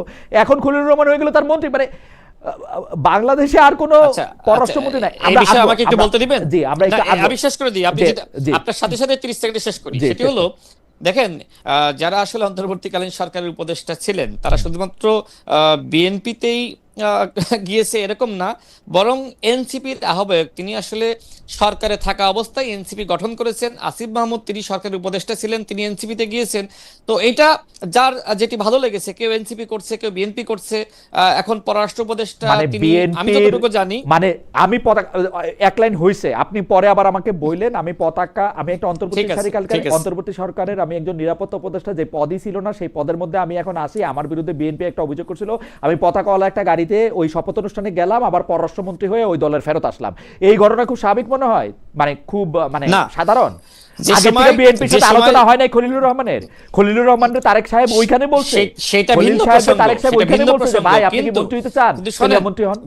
এখন খলিলুর রহমান হয়ে গেল তার মন্ত্রী। মানে বাংলাদেশে আর কোন পররাষ্ট্রমন্ত্রী নাই। আমাকে একটু বলতে দিবেন? জি, আমরা শেষ করে দিই, আপনি আপনার সাথে সাথে 30 সেকেন্ডে শেষ করি। সেটি হলো, দেখেন, যারা আসলে অন্তর্বর্তীকালীন সরকারের উপদেষ্টা ছিলেন তারা শুধুমাত্র বিএনপিতেই আহ, গিয়েছে এরকম না, বরং এনসিপির আহ্বায়ক তিনি আসলে সরকারে থাকা অবস্থায় এনসিপি গঠন করেছেন। আসিফ মাহমুদ তিনি সরকারের উপদেষ্টা ছিলেন, তিনি এনসিপিতে গিয়েছেন। তো এটা যার যেটি ভালো লেগেছে, কেউ এনসিপি করছে, কেউ বিএনপি করছে। এখন পররাষ্ট্র উপদেষ্টা মানে তিনি, আমি বিএনপির, যতটুকু জানি, মানে আমি পতাকা এক লাইন হইছে, আপনি পরে আবার আমাকে বললেন আমি পতাকা, আমি একটা ঠিক আছে, ঠিক আছে। অন্তর্বর্তী সরকারের আমি একজন নিরাপত্তা উপদেষ্টা, যে পদই ছিল না সেই পদের মধ্যে আমি এখন আসি। আমার বিরুদ্ধে বিএনপি একটা অভিযোগ করছিল, আমি পতাকাওয়ালা একটা গাড়িতে ওই শপথ অনুষ্ঠানে গেলাম, আবার পররাষ্ট্রমন্ত্রী হয়ে ওই দলের ফেরত আসলাম। এই ঘটনা খুব স্বাভাবিক মনে হয়, মানে খুব মানে না, সাধারণ। যে আগে সময়, থেকে বিএনপির যে সাথে সময় আলোচনা হয় নাই খলিলুর রহমানের? খলিলুর রহমান তারেক সাহেব ওইখানে বলছে, সেটা খলিল ভিন্ন সাহেব প্রসঙ্গ, তারেক সাহেব সেটা ওইখানে ভিন্ন বলছে যে প্রসঙ্গ, ভাই আপনি কি কিন্তু মন্ত্রী হতে চান, কিন্তু তাহলে শোনেন, মন্ত্রী হন।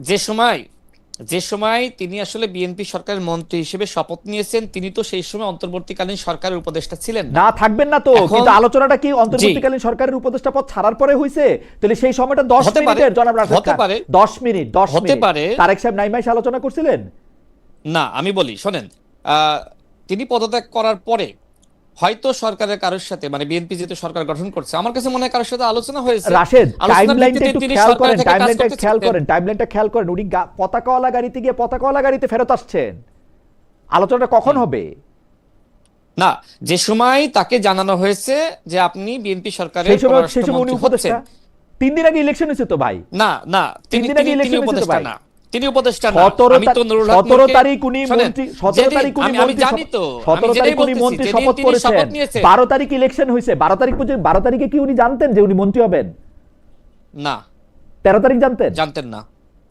যে সময় তিনি আসলে বিএনপি সরকারের মন্ত্রী হিসেবে শপথ নিয়েছেন, তিনি তো সেই সময় অন্তর্বর্তীকালীন সরকারের উপদেষ্টা ছিলেন না। না, থাকবেন না তো, এখন কিন্তু আলোচনাটা কি জি, অন্তর্বর্তীকালীন সরকারের উপদেষ্টা পদ ছাড়ার পরে হইছে? তাহলে সেই সময়টা 10 হতে পারে, মিনিটের, জনাব রাশেদ হতে খান, পারে, 10 মিনিট, 10 হতে মিনিট পারে। তারেক সাহেব নাইমাইশ আলোচনা করছিলেন? না, আমি বলি শোনেন, তিনি পদত্যাগ করার পরে হয়তো সরকারের কারোর সাথে, মানে বিএনপি যেহেতু সরকার গঠন করছে, আমার কাছে মনে হয় কারোর সাথে আলোচনা হয়েছে। রাশেদ, আলোচনার টাইমলাইনটা ভিত্তিতে একটু তিনি খেয়াল সরকার করেন, থেকে কাজ করতে চেয়েছেন। টাইমলাইনটা খেয়াল করেন। উনি পতাকাওয়ালা গাড়িতে গিয়ে পতাকাওয়ালা গাড়িতে ফেরত আসছেন। আলোচনাটা কখন হবে? না, যে সময় তাকে জানানো হয়েছে যে আপনি বিএনপি সরকারের সেই সময় উনি পররাষ্ট্রমন্ত্রী উপদেষ্টা। হচ্ছেন। 3 দিন আগে ইলেকশন হয়েছে তো ভাই। না না, 3 দিন আগে তিনি ইলেকশন হয়েছে তো উপদেষ্টা ভাই। না, তিনি উপদেষ্টা না। 17 আমি তো নুরুল হক 17 নূরকে, তারিখ উনি শোনেন, মন্ত্রী, 17 তারিখ উনি আমি জানি তো, আমি 17 যেটাই তারিখ উনি বলতেছি, মন্ত্রী যেদিন শপথ তিনি করেছেন, শপথ নিয়েছেন। 12 তারিখ ইলেকশন হয়েছে। 12 তারিখে কি উনি জানতেন যে উনি মন্ত্রী হবেন? না, 13 তারিখ জানতেন? জানতেন না।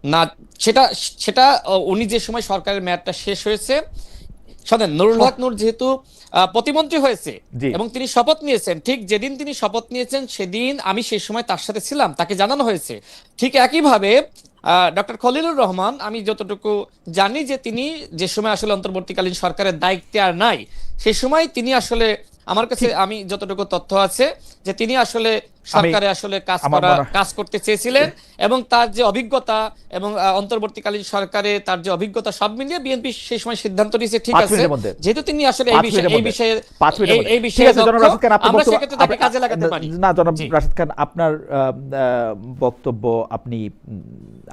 না, সেটা সেটা উনি যে সময় সরকারের মেয়াদটা শেষ হয়েছে, শোনেন, নুরুল হক নূর যেহেতু প্রতিমন্ত্রী হয়েছে জি। এবং তিনি শপথ নিয়েছেন, ঠিক যেদিন তিনি শপথ নিয়েছেন সেদিন আমি সেই সময় তার সাথে ছিলাম, তাকে জানানো হয়েছে। ঠিক একইভাবে ডক্টর খলিলুর রহমান, আমি যতটুকু জানি যে তিনি যে সময় আসলে অন্তর্বর্তীকালীন সরকারের দায়িত্বে আর নাই, সেই সময় তিনি আসলে, আমার কাছে আমি যতটুকু তথ্য আছে, যে তিনি আসলে সরকারে আসলে কাজ করতে চেয়েছিলেন, এবং তার যে অভিজ্ঞতা এবং অন্তর্বর্তীকালীন সরকারে তার যে অভিজ্ঞতা, সব মিলিয়ে বিএনপি সেই সময় সিদ্ধান্ত নিয়েছে, ঠিক 5 আছে, মিনিটের মধ্যে, যেহেতু তিনি আসলে 5 মিনিটের মধ্যে, 5 মিনিটের মধ্যে। এই ঠিক বিষয়ে আছে জনাব রাশিদ খান, আপনার আমরা বক্তব্য, সেক্ষেত্রে তাকে কাজে লাগাতে পারি। না জনাব জি, রাশিদ খান, আপনার বক্তব্য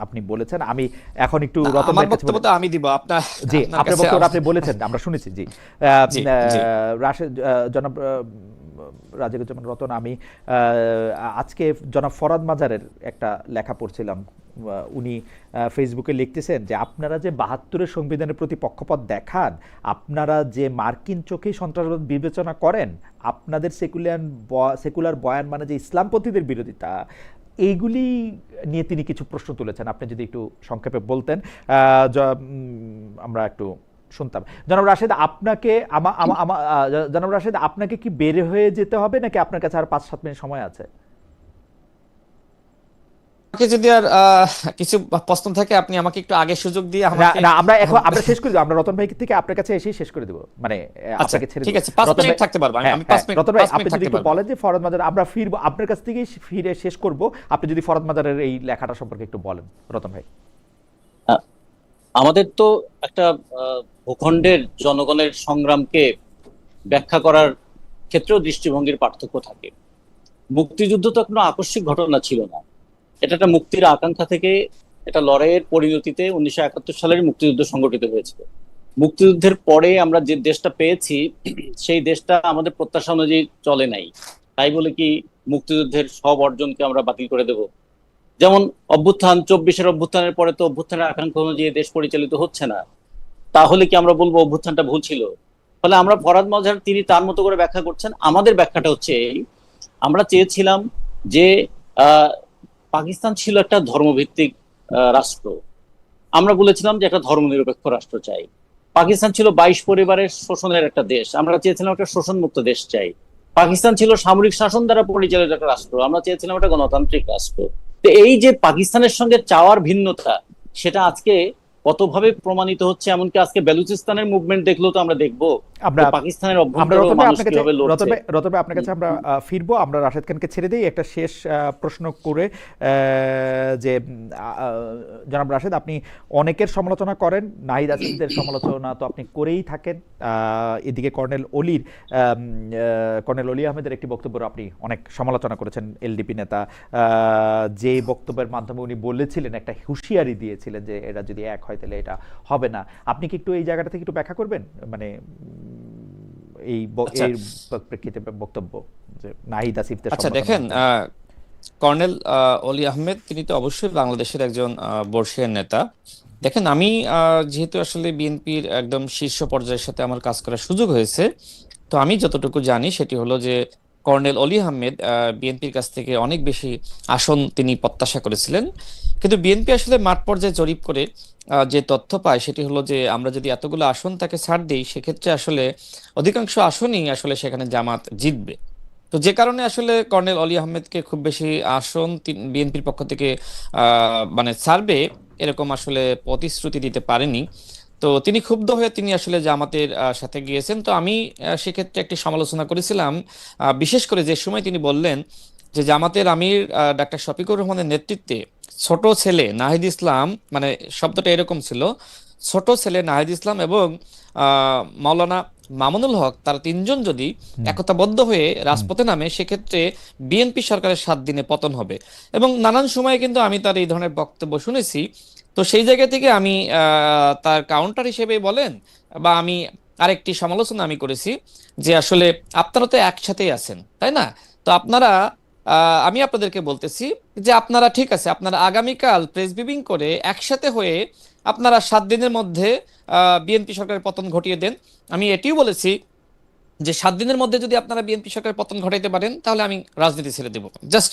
আপনি বলেছেন। আমি এখন একটু না, রতন আমার ভাইয়ের কাছে বক্তব্য তো আমি দিব, আপনার জি, আপনার আপনার কাছে বক্তব্য আপনি বলেছেন, আমরা শুনেছি। জি, জি, জি। রাশেদ, জনাব রাজিকুজ্জামান রতন, আমি আজকে জনাব ফরাদ মাজারের একটা লেখা পড়ছিলাম। উনি ফেসবুকে লিখতেছেন যে আপনারা যে 72-এর সংবিধানের প্রতি পক্ষপাত দেখান, আপনারা যে মার্কিন চোখেই সন্ত্রাসবাদ বিবেচনা করেন, আপনাদের সেকুলার বয়ান মানে যে ইসলামপন্থীদের বিরোধিতা, এইগুলি নিয়ে তিনি কিছু প্রশ্ন তুলেছেন। আপনি যদি একটু সংক্ষেপে বলতেন, আমরা একটু শুনতাম। জনাব রাশেদ, আপনাকে কি বের হয়ে যেতে হবে, নাকি আপনার কাছে আর 5-7 মিনিট সময় আছে? আমাকে যদি আর কিছু প্রশ্ন থাকে, আপনি আমাকে একটু আগে সুযোগ দিয়ে আমাকে। না, আমরা শেষ করে দেব। আমরা রতন ভাই থেকে আপনার কাছে এসেই শেষ করে দেব, মানে আপনাকে ছেড়ে দেব। ঠিক আছে, 5 মিনিট থাকতে পারবো আমি, 5 মিনিট, রতন ভাই, 5 আপনি মিনিট যদি থাকতে একটু পারবো। বলেন যে ফরহাদ মাজার, আমরা ফিরবো আপনার কাছ থেকেই ফিরে শেষ করব, আপনি যদি ফরহাদ মাজারের এই লেখাটা সম্পর্কে একটু বলেন রতন ভাই। আমাদের তো একটা ভূখণ্ডের জনগণের সংগ্রামকে ব্যাখ্যা করার ক্ষেত্রেও দৃষ্টিভঙ্গির পার্থক্য থাকে। মুক্তিযুদ্ধ তো কোনো আকস্মিক ঘটনা ছিল না, এটা একটা মুক্তির আকাঙ্ক্ষা থেকে, এটা লড়াইয়ের পরিণতিতে 1971 সালের মুক্তিযুদ্ধ সংগঠিত হয়েছিল। মুক্তিযুদ্ধের পরে আমরা যে দেশটা পেয়েছি, সেই দেশটা আমাদের প্রত্যাশা অনুযায়ী চলে নাই। তাই বলে কি মুক্তিযুদ্ধের সব অর্জনকে আমরা বাতিল করে দেব? যেমন অভ্যুত্থান, 24-এর অভ্যুত্থানের পরে তো অভ্যুত্থানের আকাঙ্ক্ষা অনুযায়ী দেশ পরিচালিত হচ্ছে না, তাহলে কি আমরা বলবো অভ্যুত্থানটা ভুল ছিল? ফলে আমরা, ফরহাদ মাজার তিনি তার মতো করে ব্যাখ্যা করছেন, আমাদের ব্যাখ্যাটা হচ্ছে এই, আমরা চেয়েছিলাম যে পাকিস্তান ছিল একটা ধর্মভিত্তিক রাষ্ট্র, আমরা বলেছিলাম যে একটা ধর্মনিরপেক্ষ রাষ্ট্র চাই। পাকিস্তান ছিল 22 পরিবারের শোষণের একটা দেশ, আমরা চেয়েছিলাম একটা শোষণমুক্ত দেশ চাই। পাকিস্তান ছিল সামরিক শাসন দ্বারা পরিচালিত একটা রাষ্ট্র, আমরা চেয়েছিলাম একটা গণতান্ত্রিক রাষ্ট্র। তো এই যে পাকিস্তানের সঙ্গে চাওয়ার ভিন্নতা, সেটা আজকে কতভাবে প্রমাণিত হচ্ছে, এমনকি আজকে বেলুচিস্তানের মুভমেন্ট দেখলেও তো আমরা দেখবো আমরা পাকিস্তানের আমরা অভ্যন্তরে রতন ভাই মানুষ আপনার কাছে কিভাবে লড়ছে। রতন ভাই আপনার কাছে আমরা ফিরবো। আমরা রাশেদ খানকে ছেড়ে দিই একটা শেষ প্রশ্ন করে, যে জনাব রাশেদ, আপনি অনেকের সমালোচনা করেন, নাহিদ আসিফদের সমালোচনা তো আপনি করেই থাকেন। এদিকে কর্নেল অলি আহমেদের একটি বক্তব্যের আপনি অনেক সমালোচনা করেছেন, এলডিপি নেতা, যে বক্তব্যের মাধ্যমে উনি বলেছিলেন, একটা হুঁশিয়ারি দিয়েছিলেন যে এরা যদি এক হয় তাহলে এটা হবে না। আপনি কি একটু এই জায়গাটা থেকে একটু ব্যাখ্যা করবেন, মানে আচ্ছা এর প্রেক্ষিতে বক্তব্য যে নাহিদ আসিফদের আচ্ছা সমালোচনা দেখেন, করবেন? কর্নেল অলি আহমেদ তিনি তো অবশ্যই বাংলাদেশের একজন বর্ষীয়ান নেতা। দেখেন আমি যেহেতু আসলে বিএনপির একদম শীর্ষ পর্যায়ের সাথে আমার কাজ করার সুযোগ হয়েছে, তো আমি যতটুকু জানি সেটি হলো যে কর্নেল অলি আহমেদ বিএনপির কাছ থেকে অনেক বেশি আসন তিনি প্রত্যাশা করেছিলেন। কিন্তু বিএনপি আসলে মাঠ পর্যায়ে জরিপ করে যে তথ্য পায় সেটি হলো যে আমরা যদি এতগুলো আসন তাকে ছাড় দিই, সেক্ষেত্রে আসলে অধিকাংশ আসনই আসলে সেখানে জামাত জিতবে। তো যে কারণে আসলে কর্নেল অলি আহমেদকে খুব বেশি আসন বিএনপির পক্ষ থেকে মানে ছাড়বে এরকম আসলে প্রতিশ্রুতি দিতে পারেনি। তো তিনি ক্ষুব্ধ হয়ে তিনি আসলে জামাতের সাথে গিয়েছেন। তো আমি সেক্ষেত্রে একটি সমালোচনা করেছিলাম, বিশেষ করে যে সময় তিনি বললেন যে জামাতের আমির ডাক্তার শফিকুর রহমানের নেতৃত্বে ছোট ছেলে নাহিদ ইসলাম, মানে শব্দটা এরকম ছিল, ছোট ছেলে নাহিদ ইসলাম এবং মাওলানা মামুনুল হক, তারা তিনজন যদি হুম, একতাবদ্ধ হয়ে রাজপথে নামে সেক্ষেত্রে বিএনপি সরকারের 7 দিনে পতন হবে। এবং নানান সময়ে কিন্তু আমি তার এই ধরনের বক্তব্য শুনেছি। তো সেই জায়গা থেকে আমি তার কাউন্টার হিসেবে বলেন বা আমি আরেকটি সমালোচনা আমি করেছি যে আসলে আপনারা তো একসাথেই আছেন, তাই না? তো আপনারা আমি আপনাদেরকে বলতেছি যে আপনারা ঠিক আছে, আপনারা আগামীকাল প্রেস ব্রিফিং করে একসাথে হয়ে আপনারা 7 দিনের মধ্যে বিএনপি সরকারের পতন ঘটিয়ে দেন। আমি এটিও বলেছি যে 7 দিনের মধ্যে যদি আপনারা বিএনপি সরকারের পতন ঘটাইতে পারেন তাহলে আমি রাজনীতি ছেড়ে দেব। জাস্ট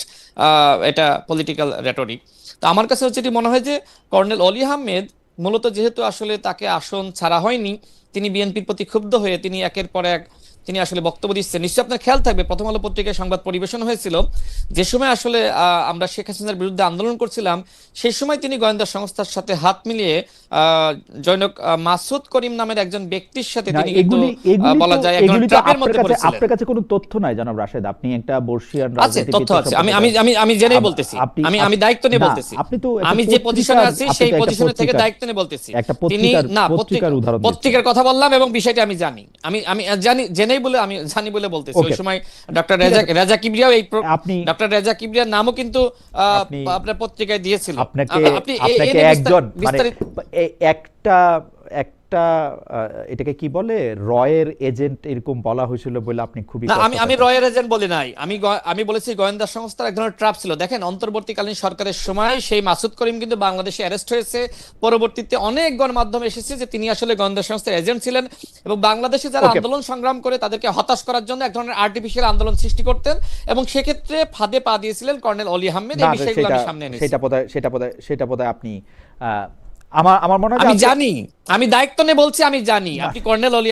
এটা পলিটিক্যাল রেটরিক। তো আমার কাছে হচ্ছে এটি মনে হয় যে কর্নেল অলি আহমেদ মূলত যেহেতু আসলে তাকে আসন ছাড়া হয়নি, তিনি বিএনপির প্রতি ক্ষুব্ধ হয়ে তিনি একের পর এক তিনি আসলে বক্তব্য দিচ্ছেন। নিশ্চয়ই আপনার খেয়াল থাকবে প্রথম আলো পত্রিকায় সংবাদ পরিবেশন হয়েছিল যে সময় আসলে আমরা শেখ হাসিনার বিরুদ্ধে আন্দোলন করছিলাম, সেই সময় তিনি গোয়েন্দা সংস্থার সাথে হাত মিলিয়ে জনক মাসুদ করিম নামের একজন ব্যক্তির সাথে না, তিনি কিন্তু এগুলি বলা তো যায় একজন এগুলি তো ট্র্যাপের মধ্যে পড়েছিলেন। আপনার কাছে কোনো তথ্য নাই জনাব রাশেদ। আপনি একটা বর্ষীয়ান আছে, তথ্য রাজনীতিবিদ আছে, আমি সম্পর্কে আমি আমি আমি জেনেই বলতেছি, আমি দায়িত্ব নিয়ে না, বলতেছি। আপনি তো একটা আমি যে পজিশনে পত্রিকার আছি আপনি সেই তো একটা পজিশনে থেকে পত্রিকার দায়িত্ব নিয়ে বলতেছি। একটা তিনি না পত্রিকার উদাহরণ দিচ্ছেন। পত্রিকার কথা বললাম এবং বিষয়টা আমি জানি, আমি জানি, জেনেই বলে আমি জানি বলে বলতেছি। ওই ওকে, সময় ডক্টর ঠিক আছে। রেজা কিবরিয়াও আপনি ডক্টর রেজা কিবরিয়ার নামও কিন্তু আপনি আপনার পত্রিকায় দিয়েছিল। আপনাকে আপনি এ আপনাকে নিয়ে একজন মানে বিস্তারিত একটা একটা এটাকে কি বলে, রয়ের এজেন্ট এরকম বলা হয়েছিল বলে আপনি খুবই না, কষ্ট আমি পেতেন। রয়্যাল এজেন্ট বলি নাই, আমি বলেছি গোয়েন্দা সংস্থার এক ধরনের ট্র্যাপ ছিল। দেখেন অন্তর্বর্তীকালীন সরকারের সময় সেই মাসুদ করিম কিন্তু বাংলাদেশে অ্যারেস্ট হয়েছে। পরবর্তীতে অনেক গণমাধ্যম এসেছে যে তিনি আসলে গোয়েন্দা সংস্থার এজেন্ট ছিলেন এবং বাংলাদেশে যারা ওকে, আন্দোলন সংগ্রাম করে তাদেরকে হতাশ করার জন্য এক ধরনের আর্টিফিশিয়াল আন্দোলন সৃষ্টি করতেন এবং সেক্ষেত্রে ফাঁদে পা দিয়েছিলেন কর্নেল অলি আহমেদ। এই না বিষয়গুলো আমি সামনে এনেছি। সেটা বোধহয় আপনি আমার আমার মনে হয় যে আমি জানি, আমি দায়িত্ব নিয়ে বলছি, আমি জানি না, আপনি কর্নেল অলি